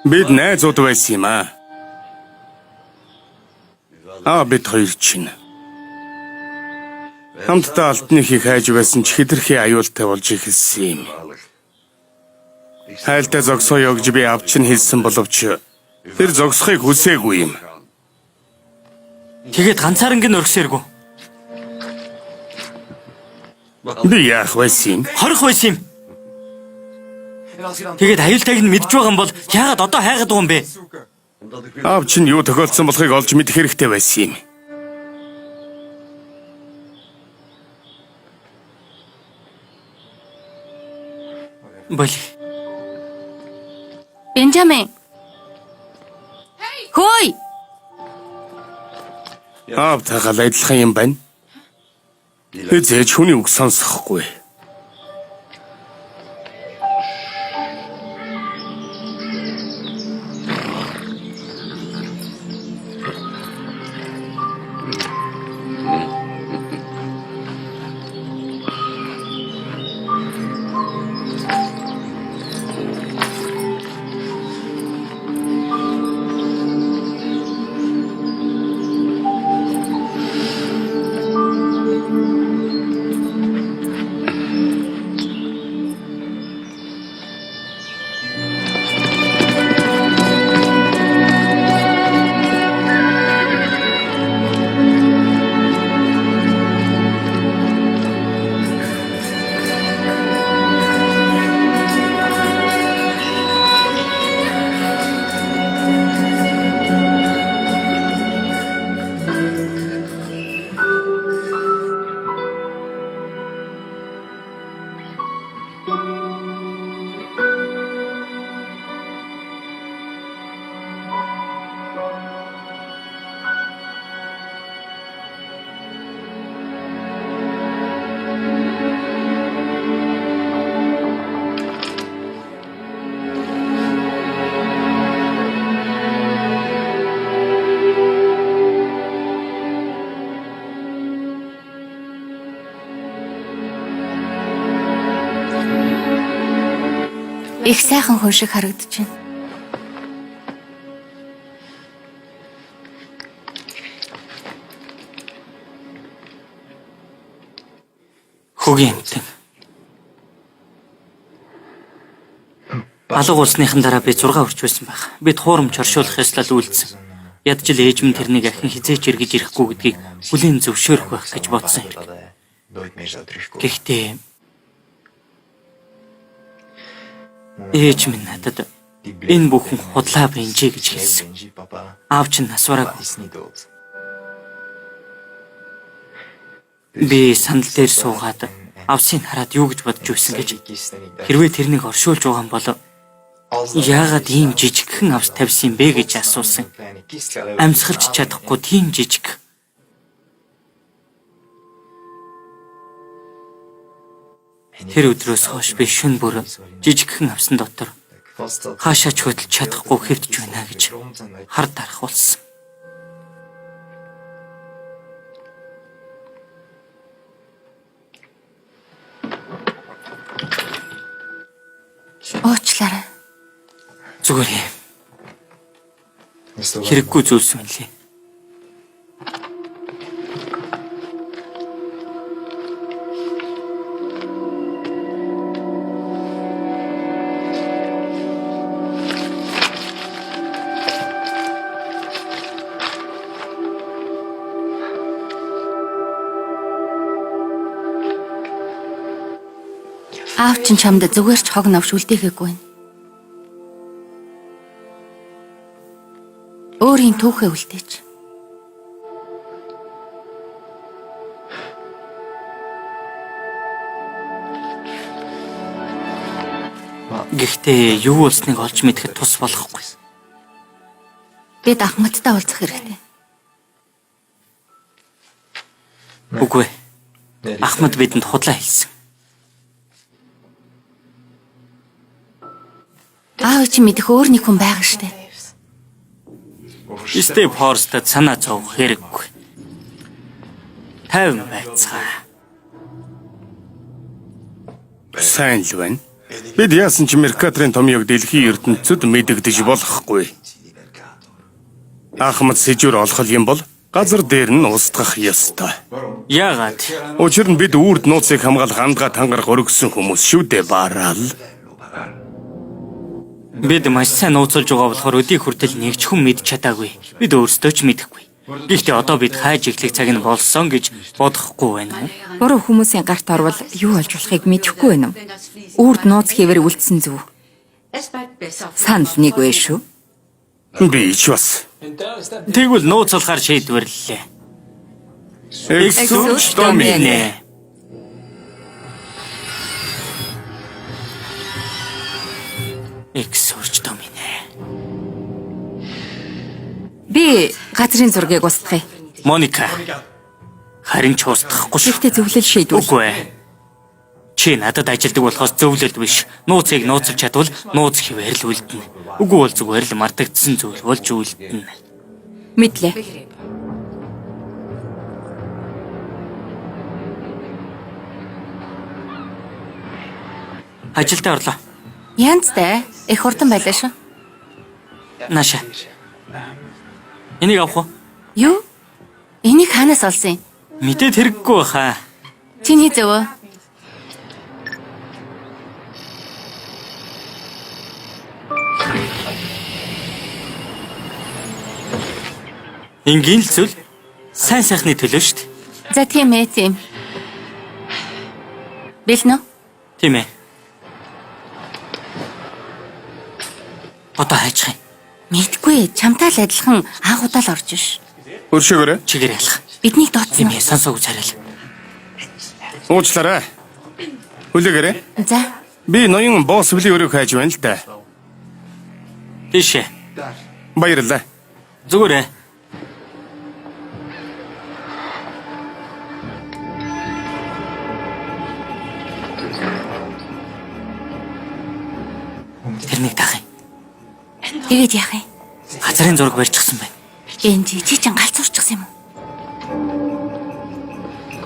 Бид найзууд байсан юм аа. Бид хоёр чинь. Хамтдаа алтныг их хайж байсан ч хэтэрхий аюултай болж эхэлсэн юм. Хайлтаа зогсоо ёгж би авч нь хэлсэн боловч тэр зогсохыг хүсээгүй юм. Тэгээд ганцаарнг нь өргсөөргөө. Би яах байсан юм? Хорих байсан юм. Тэгээд аюултайг нь мэдж байгаа юм бол яагаад одоо хайгаад байгаа юм бэ? Аав чинь юу тохиолдсон болохыг олж мэдэх хэрэгтэй байсан юм. Боли. Бенджамин. Хөөй. Аавтайгаа адилхан юм байна. Би зээж хүний үг сонсохгүй. Их сайхан хүн шиг харагдаж байна. Хөгийн амтэн. Алга уулсныхан дараа би 6 хүрч байсан байх. Бид хуурамч оршуулах ёслол үйлдсэн. Ядч л ээж минь тэрнийг ахин хизээч эргэж ирэхгүй гэдгийг бүлийн зөвшөөрөх байх гэж бодсон хэрэг. Гэхдээ ээж минь надад энэ бүхэн худлаа бинжээ гэж хэлсэн. Аав чинь нас бараагүй. Би сандал дээр суугаад авсыг хараад юу гэж бодож байсан гэж хэрвээ тэрнийг оршуулж байгаа юм бол яагаад ийм жижигхэн авс тавьсан бэ гэж асуусан. Амьсгалж чадахгүй тийм жижиг. Тэр өдрөөс хойш би шөнө бүр жижигхэн авсан дотор хаашаа ч хөдөлж чадахгүй хэвтэж байна гэж хар дарах болсон. Уучлаарай. Зүгээр юм. Хэрэггүй зүйлс юм лээ. Аав чинь чамд зүгээр ч хог навш үлдээгээгүй байна. Өөрийн түүхээ үлдээж. Гэхдээ юу болсныг олж мэдэхэд тус болохгүй. Бид Ахмадтай уулзах хэрэгтэй. Үгүй. Ахмад бидэнд худлаа хэлсэн. Аав чинь мэдэх өөр нэг хүн байгаа штэ. Степ Хорстад санаа зовох хэрэггүй. Тайван байцгаа. Сайн л байна. Бид яасан ч Меркаторын томьёог дэлхийн ертөнцид мэдэгдэж болохгүй. Ахмад сэжүр олох юм бол газар дээр нь устгах ёстой. Яагаад? Учир нь бид үрд нууцыг хамгаалах андгаа тангарах өргөсөн хүмүүс шүү дээ бараал. Бид маш сайн нууцлж байгаа болохоор өдийг хүртэл нэг ч хүн мэдж чадаагүй. Бид өөрсдөө ч мэдэхгүй. Гэхдээ одоо бид хайж эхлэх цаг нь болсон гэж бодохгүй байна уу? Буруу хүмүүсийн гарт орвол юу болж болохыг мэдэхгүй байна уу? Үрд нууц хэвээр үлдсэн зүв. Санал нэг вэ шүү. Би ч бас. Тэгвэл нууцлахаар шийдвэрлэлээ. Exsus Domine. Exsus Domine. Би газрын зургийг устгая. Моника. Харин ч устгахгүй шүү. Гэхдээ зөвлөл шийдвэл. Үгүй. Чи надад ажилдаг болохоос зөвлөлд биш. Нууцыг нууцлж чадвал нууц хിവэр л үлдэнэ. Үгүй бол зүгээр л мартагдсан зүйл болж үлдэнэ. Мэдлээ. Ажилдаа орлоо. Янзтай их хурдан байлаа шүү. Наша. Энийг авах уу? Юу? Энийг хаанаас олсон юм? Мэдээд хэрэггүй баха. Чиний зөв. Энгийн л зүйл сайн сайхны төлөө шүү дээ. За тийм ээ тийм. Бэлнэ үү? Тийм ээ. Одоо хайчих юм. Мэдгүй чамтай л адилхан анх удаа л орж ш. Өршөөгөөрэй. Чигээр ялах. Биднийг дооцсон Тийм ээ, сонсоогүй царай. Уучлаарай. Хүлээгээрэй. За Би ноён босс бүлийн өрөөг хайж байна л да. Тийшээ. Баярлалаа. Зүгээрээ. Тэрнийг таах юм. тэгээд яах юм? Газрын зураг барьчихсан байна. Энжи чи чин галзуурчихсан юм уу?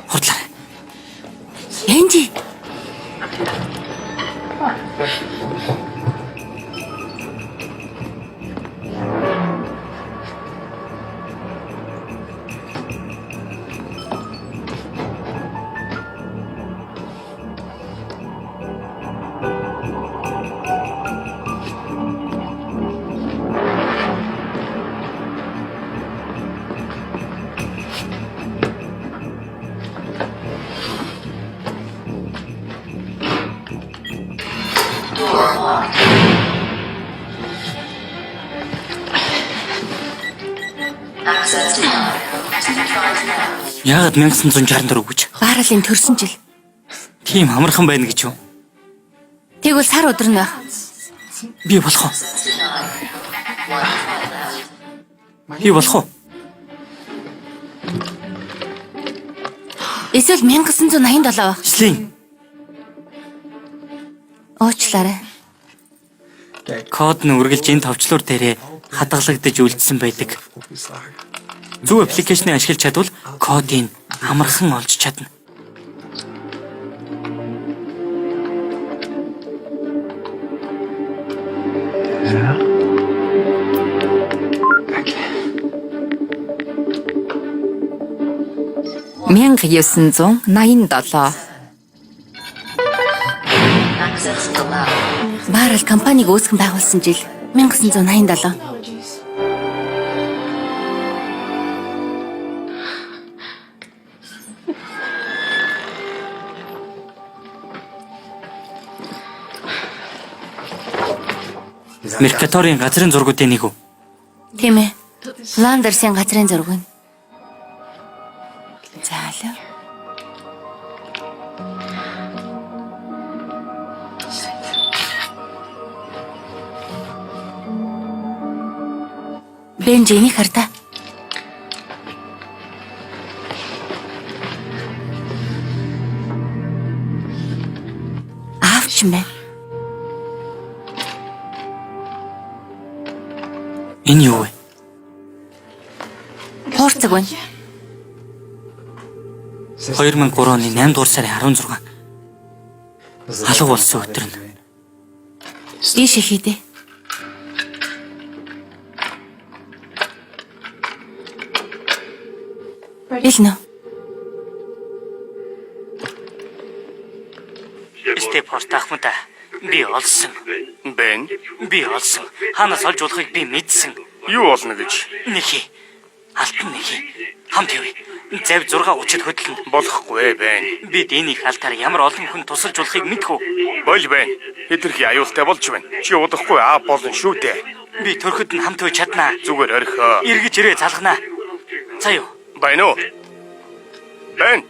Хурдлаа. Энжи Яагаад 1964 гэж? Бааралын төрсөн жил. Тийм амархан байна гэж юу? Тэгвэл сар өдөр нь байх. Би болох уу? Би болох уу? Эсвэл 1987 байх. Эслийн Уучлаарай. код нь үргэлж энэ товчлуур дээрээ хадгалагдаж үлдсэн байдаг. Зөв аппликейшнийг ашиглаж чадвал кодыг амархан олж чадна. Мянга 987. Баарал компаниг үүсгэн байгуулсан жил 1987. Меркаторийн газрын зургуудын нэг үү? Тийм ээ. Фландерсын газрын зураг нь. Заалаа. Бенжиний харта. Аавч мэ. Энэ юу вэ? Порцог байна. 2003 оны 8 дугаар сарын 16. Халуун болсон өдөр нь. Ийш хийдэ. Илнэ. Степорт ахмада. Би олсон. Бэн Би олсон. Хаанаас олж болохыг би мэдсэн. юу болно гэж Нэхи. Алтан нэхи. Хамт явъя. Завь 6:30-д хөдлөн. болохгүй бэн. Бид энэ их алтаар ямар олон хүн тусалж болохыг мэдхүү. Бол бэн. Хэтэрхий аюултай болж байна. Чи удахгүй болно шүү дээ. Би төрөхөд нь хамт байж чаднаа. Зүгээр орхио. Эргэж ирээ залгнаа. За юу. Байна уу? Бэн.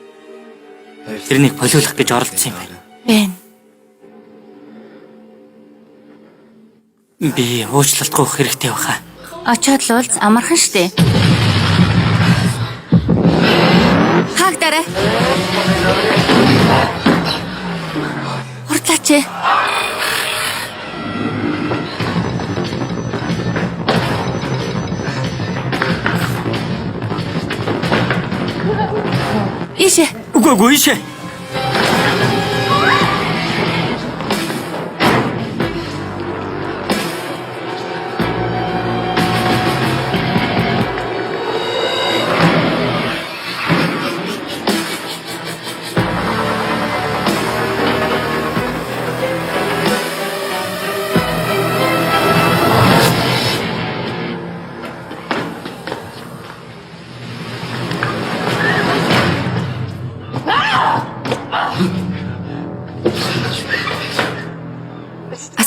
Тэрнийг болиулах гэж оролдсон юм байна. Бэн. Би уучлалтгүй хэрэгтэй баха. Очоод л уулз амархан штэ. Хаагдараа. Хурдлаач. Ийшээ. Үгүй ийшээ.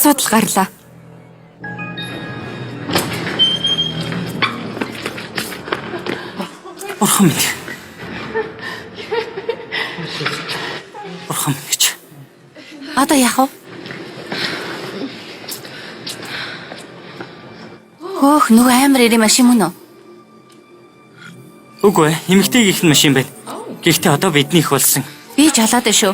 Асуудал гарлаа. Бурхан минь. Бурхан минь гэж. Одоо яах вэ? Хөөх, нөгөө амар ири машин мөн үү? Үгүй ээ, эмэгтэй гих машин байна. Гэхдээ одоо биднийх болсон. Би ч халаад шүү.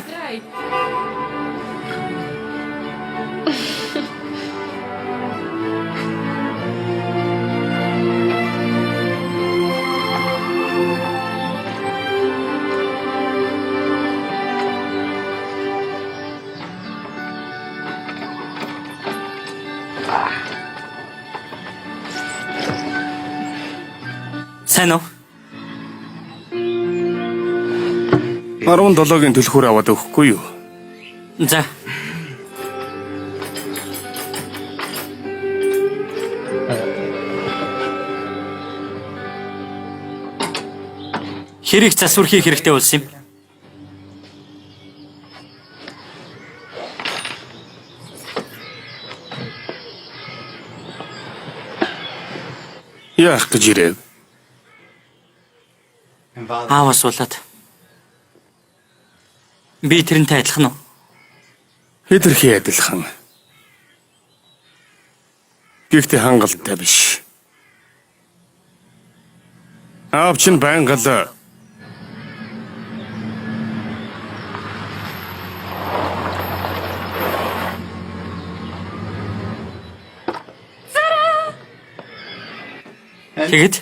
Сайн уу? 17-гийн түлхүүр аваад өгөхгүй юу? За. Хэрэг засвар хийх хэрэгтэй болсон юм. Яах гэж ирэв? Аавас болоод. Би тэрнтэй адилхан уу? Хэдэрхий адилхан. Гэхдээ хангалттай биш. Аав чинь байнга л Тэгэд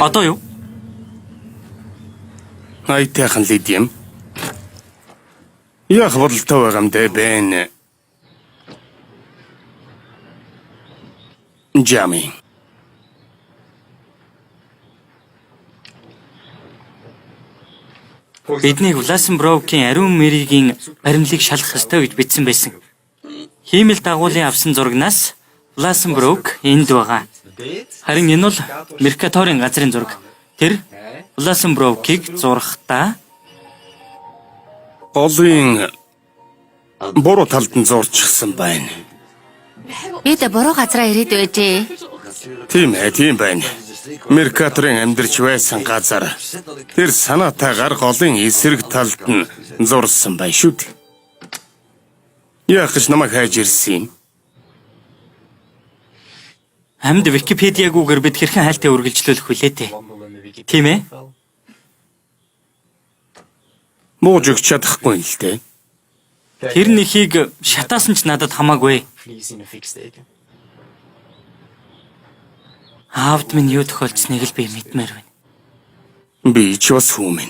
одоо юу? айтайхан лид юм. Яг бодолтой байгаа юм дэ бэн. Жами. Биднийг Власенброукийн ариун мэригийн баримлыг шалгах ёстой гэж бичсэн байсан. Хиймэл дагуулын авсан зурагнаас Власенброук энд байгаа. Харин энэ бол Меркаторийн газрын зураг. Тэр Власенброукийг зурхдаа Голын буруу талд нь зурчихсан байна. Бид буруу газараа ирээд байжээ. Тийм байна. Меркаторын амьдарч байсан газар. Тэр санаатайгаар голын эсрэг талд нь зурсан байна шүү дээ. Яах гэж намайг хайж ирсэн юм? хамд Википедиагүйгээр бид хэрхэн хайлтаа үргэлжлүүлэх вүлээ те. Тийм ээ? Бууж өгч чадахгүй юм л дээ. Тэр нэхийг шатаасан ч надад хамаагүй. Аавд минь юу тохиолдсныг л би мэдмээр байна. Би ч бас хүмүн.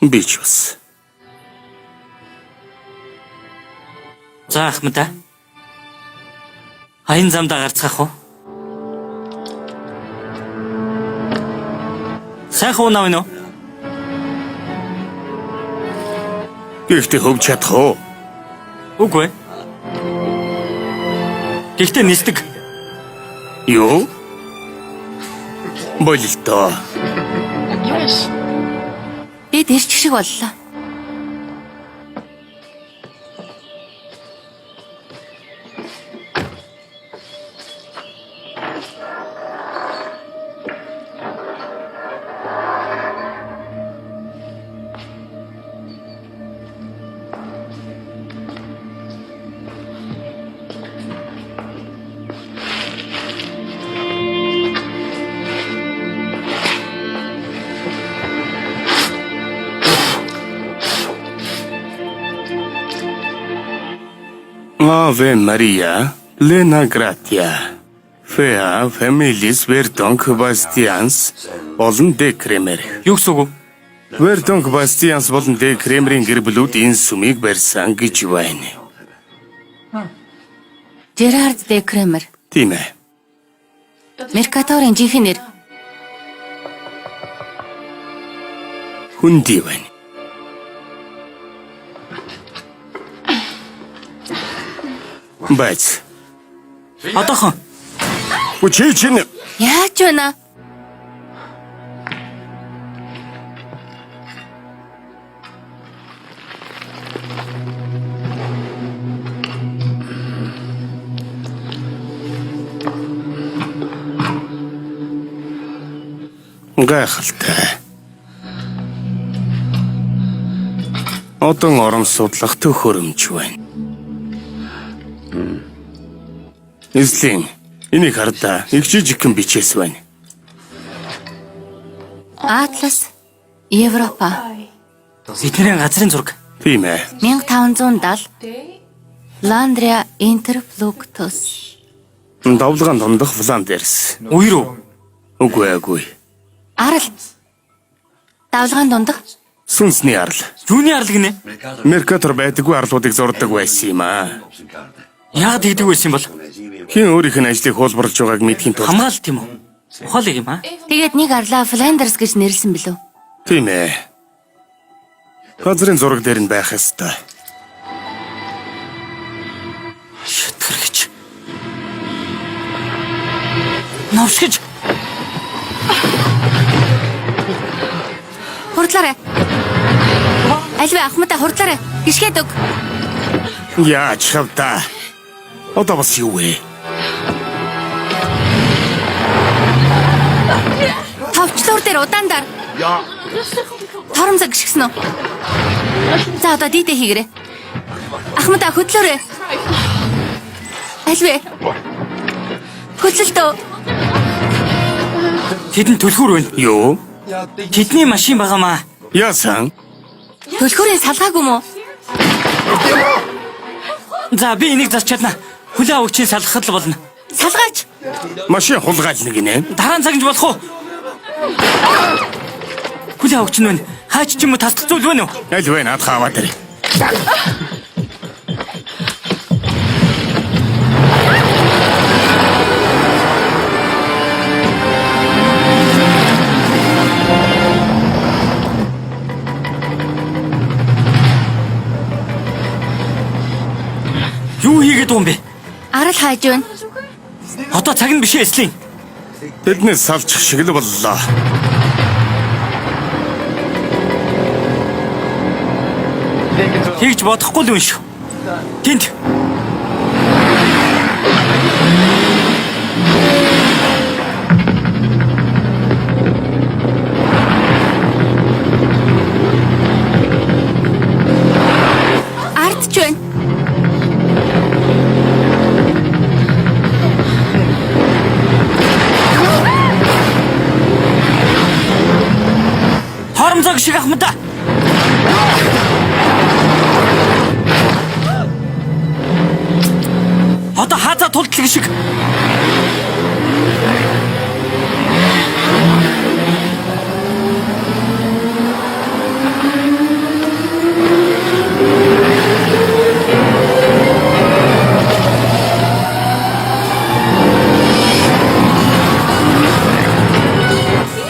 Би ч бас. За Ахмада. Хаян замдаа гарцгаах уу? Сайхан унаа вэ? Гэхдээ хөвж чадах уу? Үгүй. Гэхдээ нисдэг. Юу? Болилтоо. Бид ирч шиг боллоо. Ave Maria, Lena Gratia. Fea families Verdonk Bastians болон Де Кремер. Юу гэсэн үг вэ? Verdonk Bastians болон Де Кремерийн гэр бүлүүд энэ сүмийг барьсан гэж байна. Жерард де Кремер. Тийм ээ. Меркаторийн жинхэнэ нэр. Хүндий байна. Байц. Одоохон Үчи чинь Яаж вэ? гайхалтай. Одон орон судлах төхөөрөмж байна. Эзлэн энийг хардаа их жижигхэн бичээс байна. Атлас Европа эднэрийн газрын зураг. Тийм ээ. 1570 Ландрия Интерфлуктус. Давлгаан дундах Фландерс. Үе рүү. Үгүй. Арал. Давлгаан дундах. Сүнсний арал. Юуны арал гинэ? Меркатор байдаггүй арлуудыг зурдаг байсан юм аа. Яагаад ийдэг байсан бол? Хин өөрийнх нь ажлыг хуулбарлаж байгааг мэдхийн тулд. Хамгаалт юм уу? Ухаалаг юм аа. Тэгээд нэг арлаа Фландерс гэж нэрлсэн билүү? Тийм ээ. Газрын зураг дээр нь байх ёстой. Шүтгэрч. Навшиж. хурдлаарай. Альвэ Ахмадаа хурдлаарай. Гიშгээд өг. Яа чавта. Одоо бас юу вэ? Товчлуур дээр удаандар. Торомзог гიშгсэн үү? За одоо дийдэ хийгэрэй. Ахмадаа хөдлөөрэй. Альвэ. Хөдлөлтөө. Тэдэн түлхүүр байна. Юу? Тэдний машин байгаамаа. Яасан? Төлхөөрийн салгаагүй мó? За би энийг зарч чадна. Хүлээ авагчийн салгахад л болно. Салгаач. Машин хулгайлна гинэ. Дараа нь цагж болох уу? Хүлээ авагч нь байна. Хаач ч юм уу таслах зүйл байна уу? Аль вэ над хаваа дээр. Юу хийгээд байгаа юм бэ? Арал хааж байна. Одоо цаг нь биш эслийн. Тэднээс салчих шиг л боллоо. Тэгж бодохгүй л юм шүү. Тэнд. Ардч байна. Хоромзог шиг Ахмадаа. Одоо хаазаа тултлаг шиг.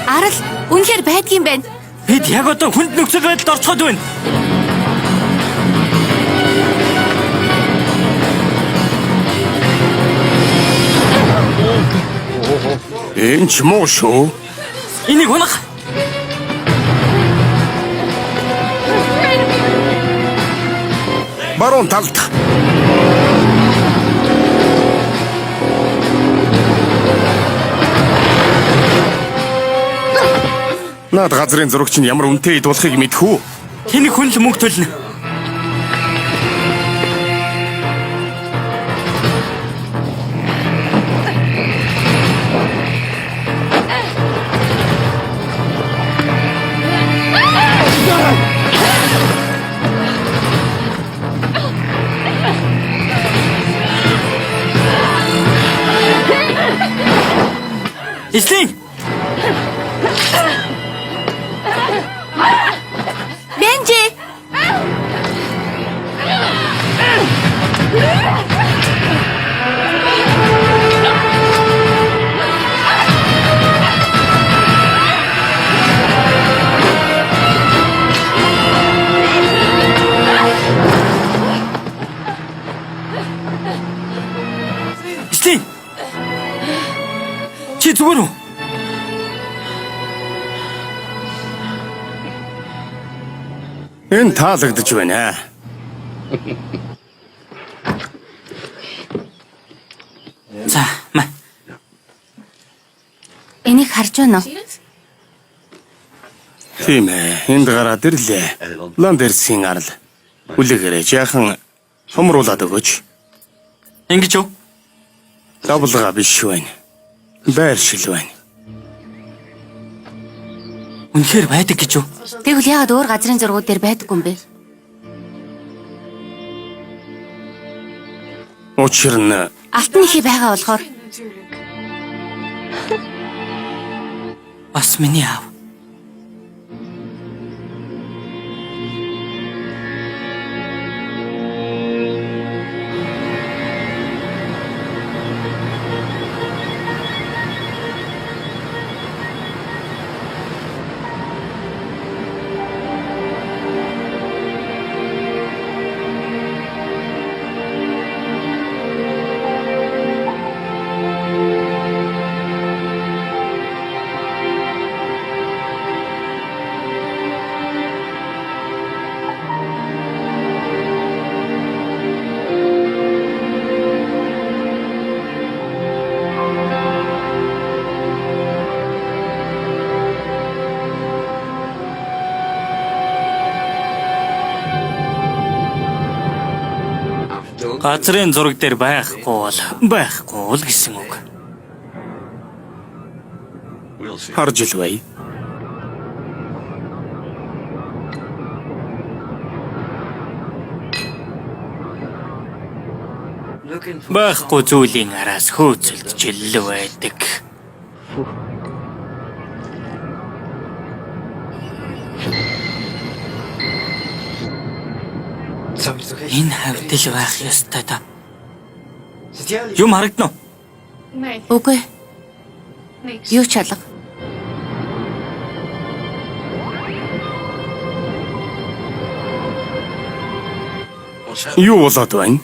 Арал үнэхээр байдгийн байна. Бид яг одоо хүнд нөхцөл байдалд орцоход байна. Энэ ч муу шүү. Энийг унах. Баруун талд. Наад газрын зурагч нь ямар үнэтэй идуулахыг мэдхүү. Тэний хүн л мөнгө төлнө. Эслин! Бенжи! Эслин! Чи зүгээр үү? Энэ таалагдж байна. За, маа. Энийг харж байна уу? Тийм ээ. Энд гараад ирлээ. Ландерсийн арал. Үлээгээрээ жаахан хомруулад өгөөч. Ингэж юу? Давлага биш байна. Байр шил байна. Үнэхээр байдаг гэж юу? Тэгвэл яагаад өөр газрын зургууд дээр байдаггүй юм бэ? Учир нь Алтан ихий байгаа болохоор Бас миний аав. Газрын зураг дээр байхгүй бол гэсэн үг. Харж л бай. Байхгүй зүйлийн араас хөөцөлдөж л байдаг. Энэ хавьдал байх ёстой та. Юм харагдана уу? Үгүй. Юу ч алга. Юу болоод байна?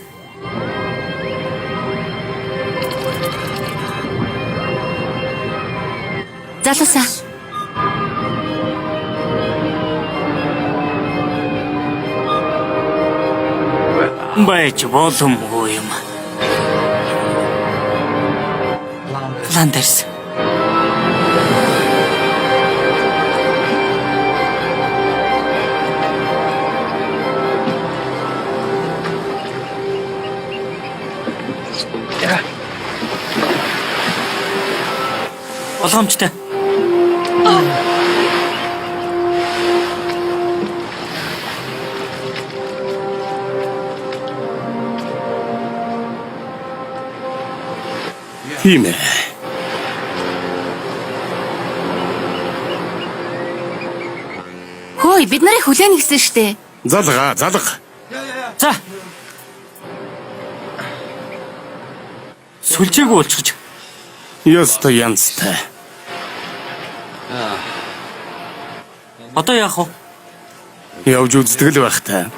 Залуусаа. Байж боломгүй юм. Ландерс. Боломжтой. Тийм ээ. Хөөе, бид нарыг хүлээнэ гэсэн штэ. Залга. За. Сүлжээгүй болчихж. Ёстой янзтай. Одоо яах вэ? Явж үздэг л байх та.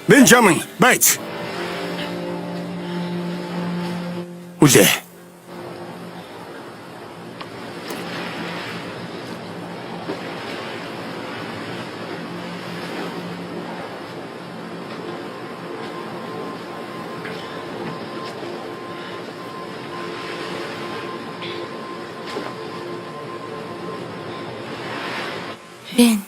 Бенджамин, байц. Үлээ. Бен.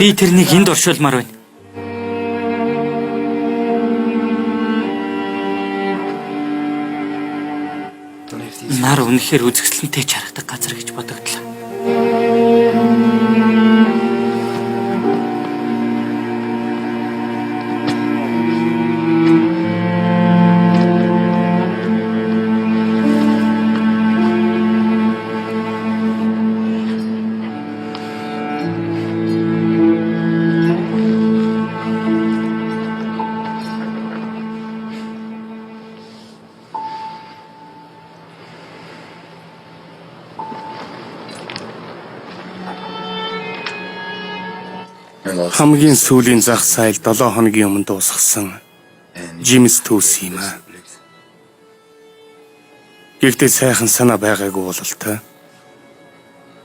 Би тэрнийг энд оршуулмаар байна. Нар үнэхээр үзэсгэлэнтэй харагдах газар гэж бодогдлоо. Хамгийн сүүлийн зах сайл 7 хоногийн өмнө дуусгасан. Жимс Түүс юм аа. Гэхдээ сайхан санаа байгаагүй бололтой.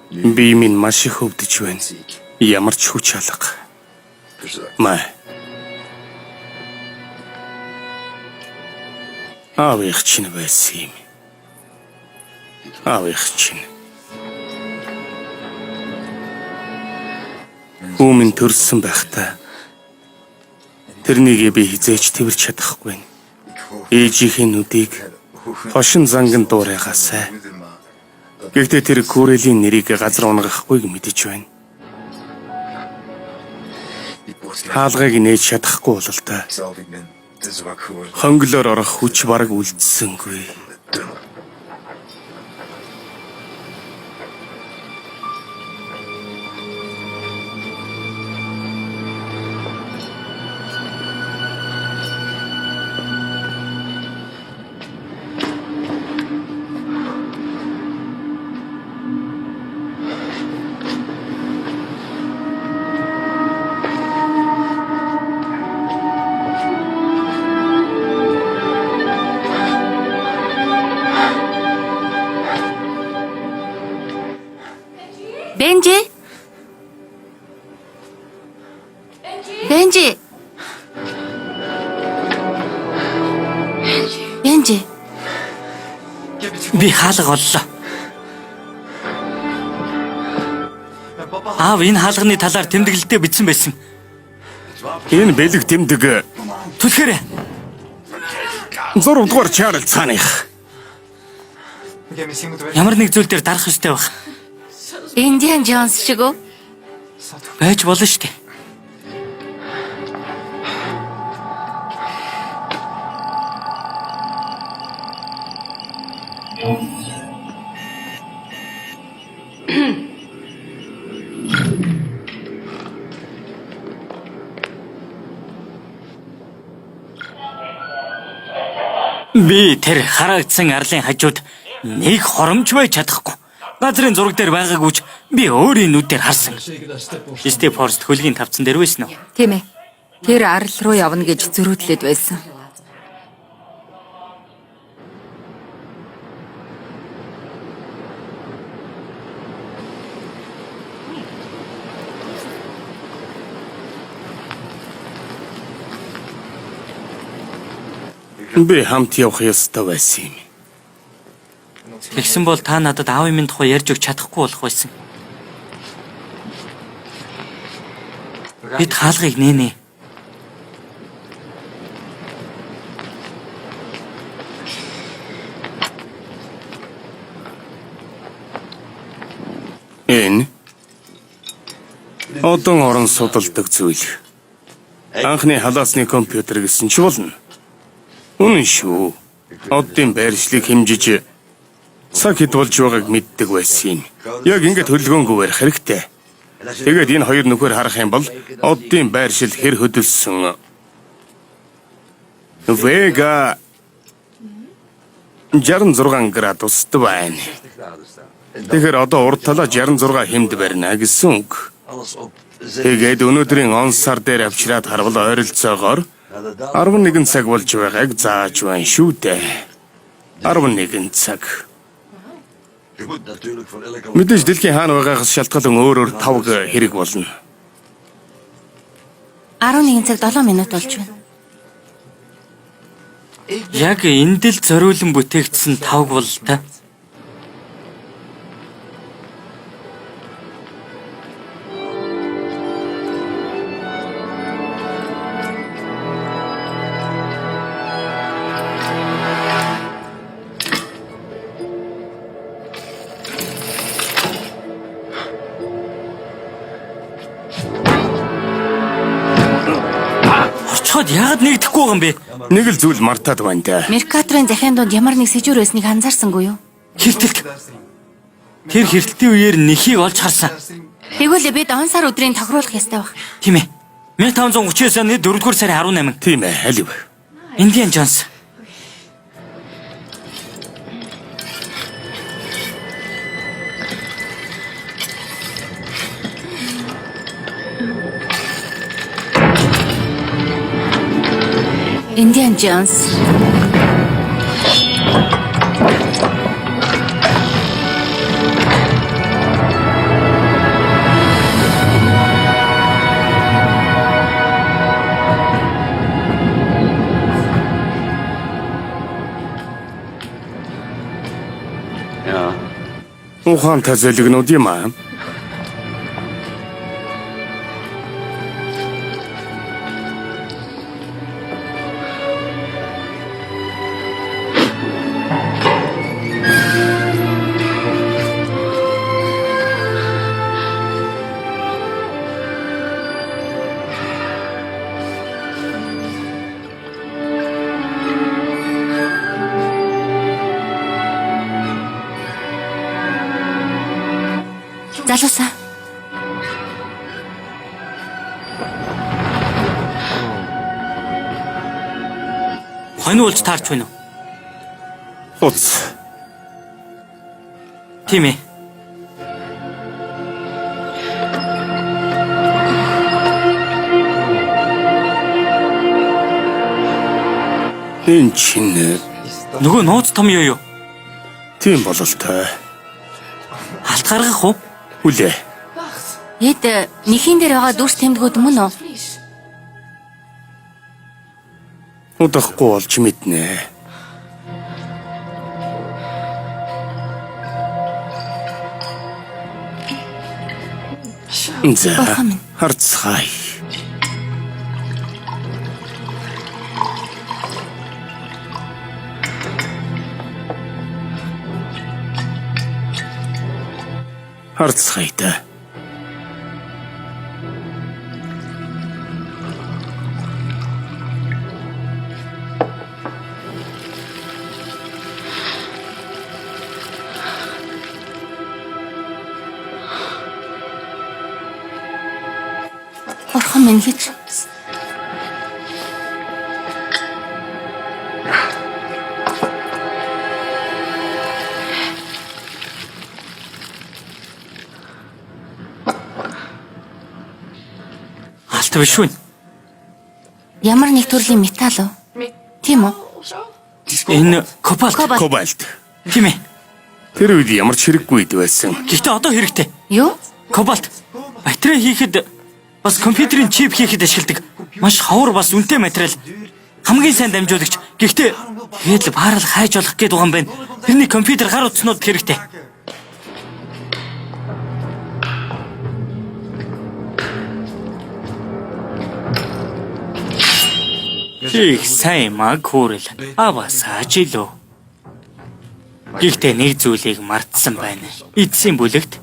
Би минь маш их өвдөж байна. Ямар ч хүч алга. Маа. Аав их чинь байсан юм. Аавынх чинь. Хүмүн төрсөн байхдаа тэрнийг би хизээч тэрч чадахгүй. Ээжийнхээ нүдийг хошин занган дуурайгаасай. Гэхдээ тэр Курэлийн нэрийг газар унгахгүй мэдэж байна. Хаалгыг нээж чадахгүй бол та хонглоор орох хүч бараг үлдсэнгүй. Бенжи. Бенжи. Бенжи. Би хаалга оллоо. Аав энэ хаалганы талаар тэмдэглэлтэй бичсэн байсан. Энэ бэлэг тэмдэг Түлхээрээ. 6 дугаар Чарльз цааных. Ямар нэг зүйл дээр дарах ёстой байх. Индиан Джонс шиг үү? Байж болно шүү дээ. Би тэр харагдсан арлын хажууд нэг хоромж байж чадахгүй. Газрын зураг дээр байгаагүйч би өөрийн нүдээр харсан. Степ Форст хөлгийн тавцан дээр байсан уу? Тийм ээ. Тэр арал руу явна гэж зөрүүдлээд байсан. Би хамт явах ёстой байсан юм. Тэгсэн бол та надад аавын минь тухай ярьж өгч чадахгүй болох байсан. Бид хаалгыг нээнэ. Энэ одон орон судалдаг зүйл. Анхны халаасны компьютер гэсэн ч болно. Үнэн шүү. Оддын байршлыг хэмжиж цаг хэд болж байгааг мэддэг байсан юм. Яг ингээд хөлгөөнгөө барих хэрэгтэй. Тэгээд энэ хоёр нөхөр харах юм бол оддын байршил хэр хөдөлсөн. Вега 66 градуст байна. Тэгэхээр одоо урд талаа 66 хэмд барина гэсэн үг. Тэгээд өнөөдрийн онсар дээр авчираад харвал ойролцоогоор 11 цаг болж байгааг зааж байна шүү дээ. 11 цаг. Мэдээж дэлхийн хаана байгаагаас шалтгаалan өөр 5 хэрэг болно. 11 цаг 7 минут болж байна. Яг эндэл зориулан бүтээгдсэн тавг бол та. Очоод яагаад нэгдэхгүй байгаа юм бэ? Нэг л зүйл мартаад байна да. Меркаторын захиан донд ямар нэг сэжүүр байсныг анзаарсангүй юу? Хэртэлт. Тэр хэртэлтийн үеэр нэхийг олж харсан. Тэгвэл бид он сар өдрийн тохируулах ёстой баг. Тийм ээ. 1539 оны 4-р сарын 18. Тийм ээ, алив. Индиан Джонс. Индиан Джонс. Ja. Ухаантай золигнууд юм аа. Залуусаа. Хониулж таарч байна уу? Уц. Тийм ээ. Энэ чинь Нөгөө нууц том юу юу? тийм бололтой. Алт гаргах уу? Хүлээ. Эд нэхийн дээр байгаа дүрс тэмдгүүд мөн үү? Удахгүй болж мэднэ. За, Бурхан минь. харцгаая. Харцгаая да. Бурхан минь гэж. Алт биш үү? Ямар нэг төрлийн металл уу? Тийм үү? Энэ кобальт. Кобальт. Тийм ээ. Тэр үед ямар ч хэрэггүй байсан. Гэхдээ одоо хэрэгтэй. Юу? Кобальт. Батарей хийхэд бас компьютерийн чип хийхэд ашигладаг маш ховор бас үнэтэй материал. Хамгийн сайн дамжуулагч. Гэхдээ тэгээд л баарал хайж болох гээд байгаа юм байна. Тэрний компьютер гар утснууд хэрэгтэй. Их сайн маг хүрэл. Аваас ажилөө. Гэхдээ нэг зүйлийг мартсан байна. Эцсийн бүлэгт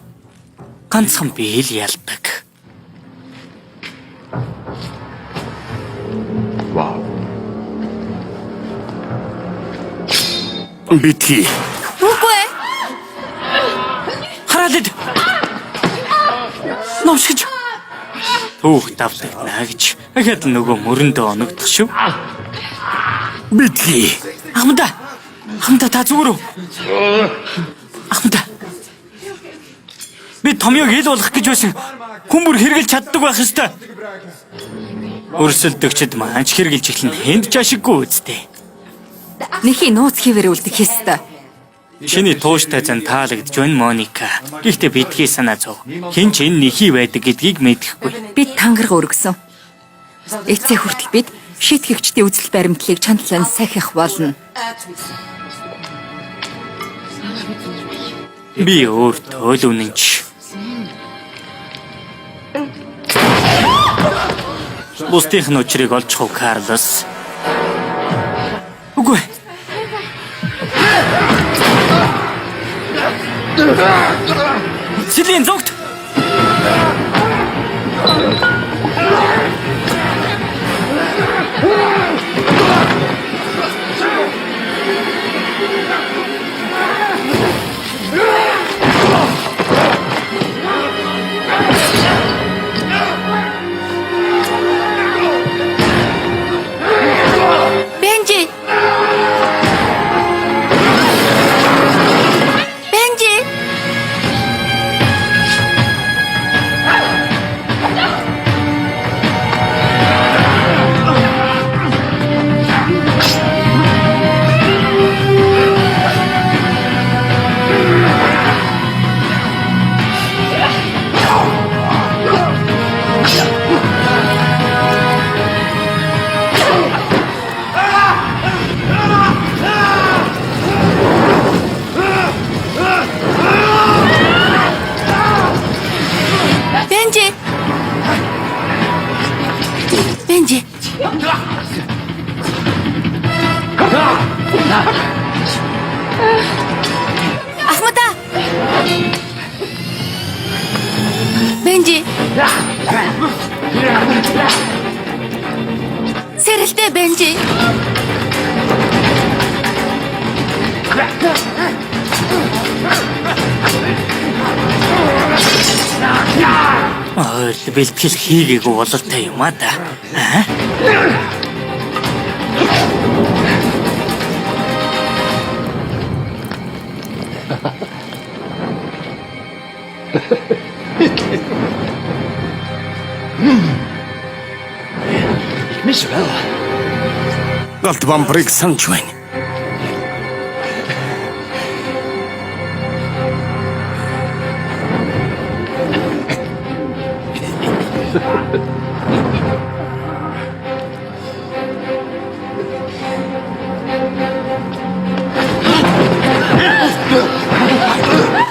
ганцхан би л ялдаг. Битгий. Үгүй ээ. Хараад номшиж түүх давтагнаа гэж дахиад нөгөө мөрөндөө оногдох шүү. Битгий. Ахмада та зүгээр үү? Ахмада. Би томьёог ил болох гэж байсан. Хүмүүр хэрглэж чаддаг байх ёстой. Өрсөлдөгчд маань ч хэрглэж эхлэн хэнд ч ашиггүй үсттэй. Нэхийн нууц хийвэр үлдэх хэвээр. Чиний тууштай зан таалагдж байна Моника. Гэхдээ бидгийн санаа зов. Хэн ч энэ нэхий байдаг гэдгийг мэдэхгүй. Бид тангараг өргөсөн. Эцсээ хүртэл бид шийтгэгчдийн үзэл баримтлалыг чандлан сахих болно. Би өөртөө л үнэнч. Бусдын учрыг олчих уу, Карлос? Үгүй. Сэлин зогт. Бенжи. Бенжи. Ахмада! Бенжи. Сэрэлтэй Бенжи. Бэлтгэл хийгээгүй бололтой юм а да. Галт бамбарыг санаж байна.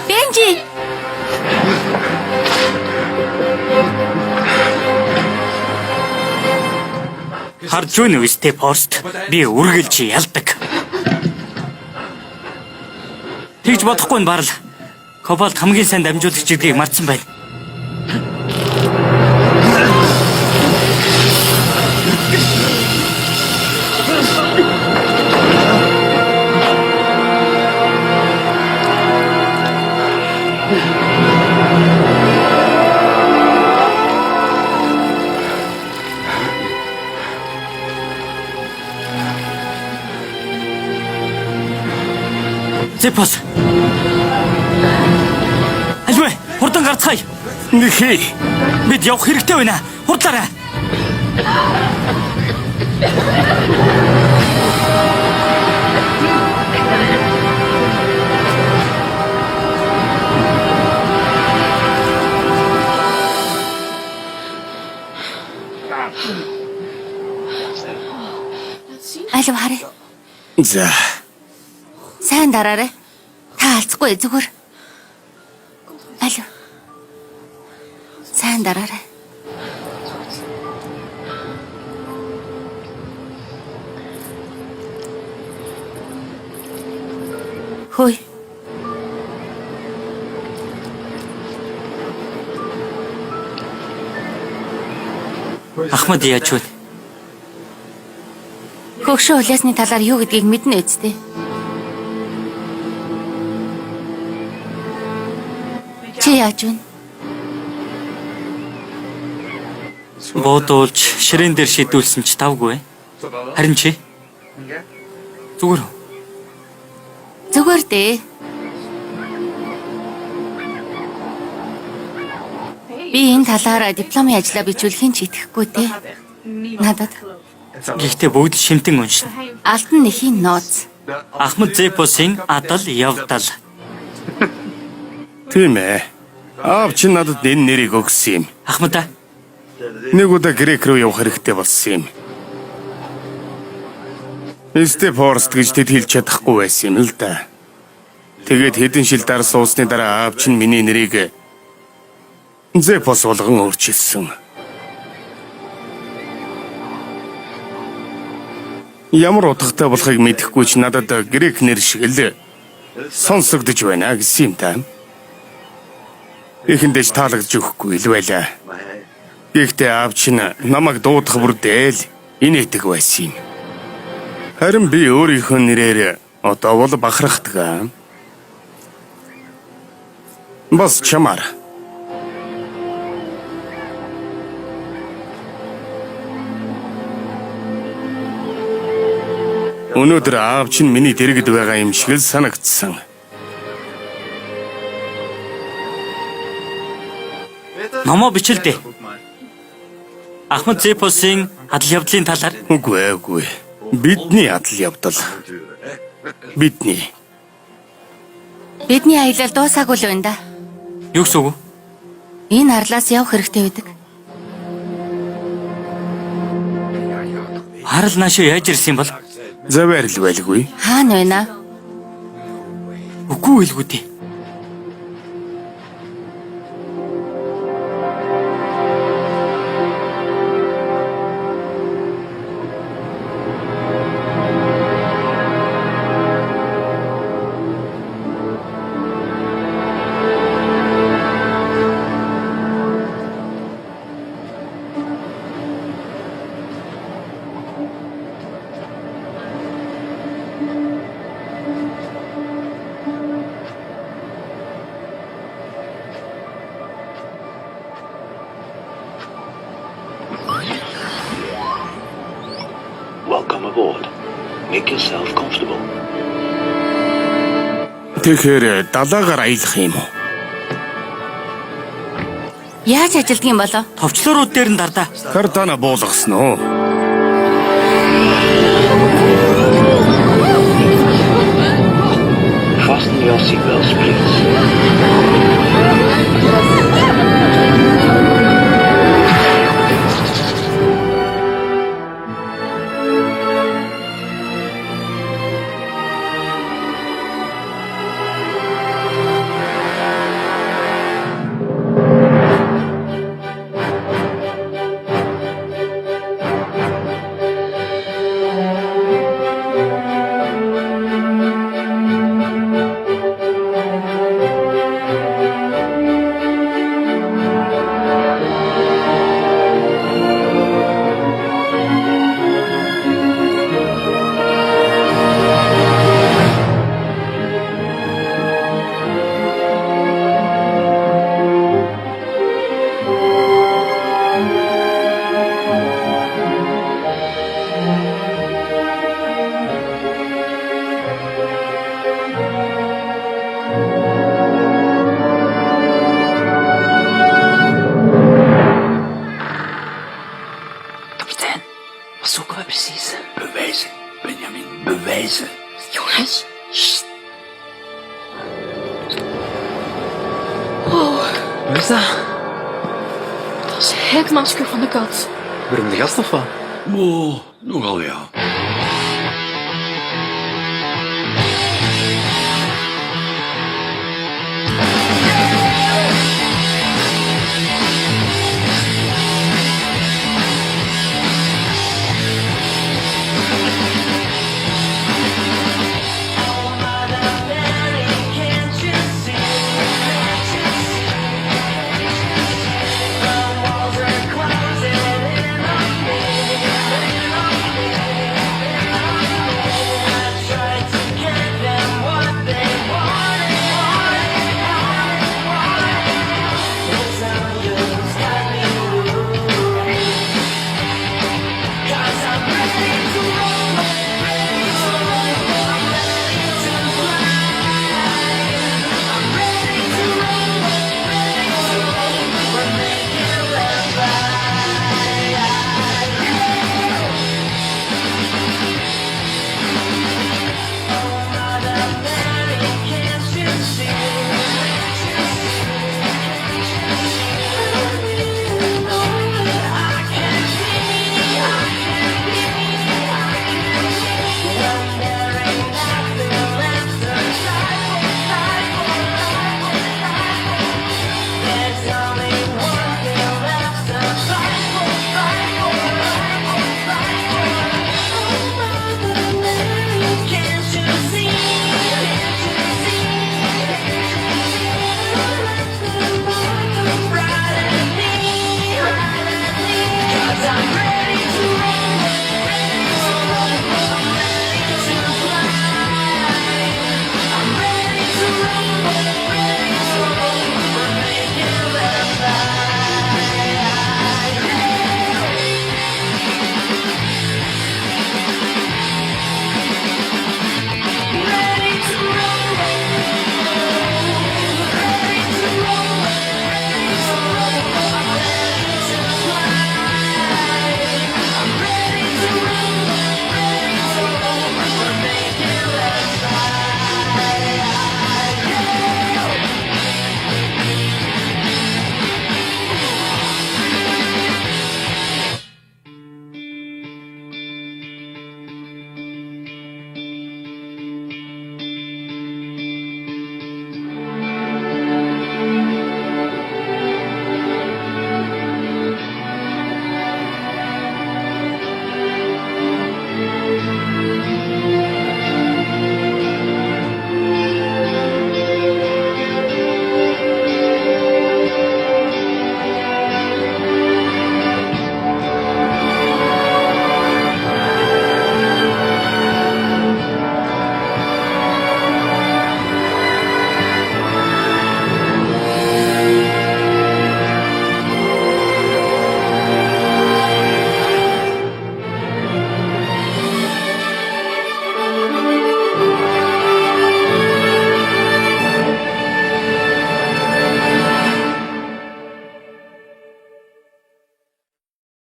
Бенжи! Харж байна уу Степорст? Би үргэлж ялдаг. Тэгж бодохгүй нь барал. Кобальт хамгийн сайн дамжуулагч гэдгийг мартсан байна. Зепос. Альвэ, хурдан гарцгаая. Нэхээ. Бид явах хэрэгтэй байна. Хурдлаарай. Алив харъя. За. Сайн дараарай. Та алцахгүй зүгээр. Алив. Сайн дараарай. Хөөе. Ахмад яаж вэ? Хөгшөө улаасны талаар юу гэдгийг мэднэ үсттэй. Чи яаж вэ? Буудуулж ширээн дээр шидүүлсэн ч тавгүй. Харин чи? Зүгээр үү? Зүгээр дээ. Би энэ талаараа дипломын ажлаа бичүүлэхийн ч итгэхгүй дээ. Надад Гэхдээ бүгд л шимтэн уншина. алтан нэхийн нууц. Ахмад Зепосын адал явдал. Тийм ээ. Аав чи надад энэ нэрийг өгсөн юм. Ахмада, Нэг удаа Грек руу явах хэрэгтэй болсон юм. Степорст гэж тэд хэлж чадахгүй байсан юм л да. Тэгээд хэдэн шил дараа суусны дараа аав чинь миний нэрийг Зепос болгон өөрчилсөн. Ямар утгатай болохыг мэдэхгүй ч надад Грек нэр шиг л сонсогдож байна гэсэн юм да. Эхэндээ ч таалагдж өгөхгүй л байлаа. Гэхдээ аав чинь намайг дуудах бүрдэл инээдэг байсан юм. Харин би өөрийнхөө нэрээр одоо бол бахархдаг. Бас чамаар. Өнөөдөр аав чинь миний дэргэд байгаа юм шиг л санагдсан. номоо бичилдэ. Ахмад Зепосын адал явдлын талаар. Үгүй. Бидний адал явдал. Бидний Бидний аялал дуусаагүй л байна да. Юу гэсэн үг? Энэ арлаас явах хэрэгтэй байдаг. Харал наашаа яаж ирсэн бол? заваар л байлгүй. Хаана байна? Үгүй байлгүй дээ. Welcome aboard. Make yourself comfortable. Тэгэхээр далаагаар аялах юм уу? Яаж ажилддаг юм болоо? Товчлуурууд дээр нь дардаа. Кардана буулгасан уу? Fasten your seatbelts, please. Kapitein, wat zoeken we precies? Bewijzen, Benjamin. Bewijzen. Jongens, sst. Wow. Wat is dat? Dat is het masker van de kat. Waarom de gast of wat? Oh, nogal ja.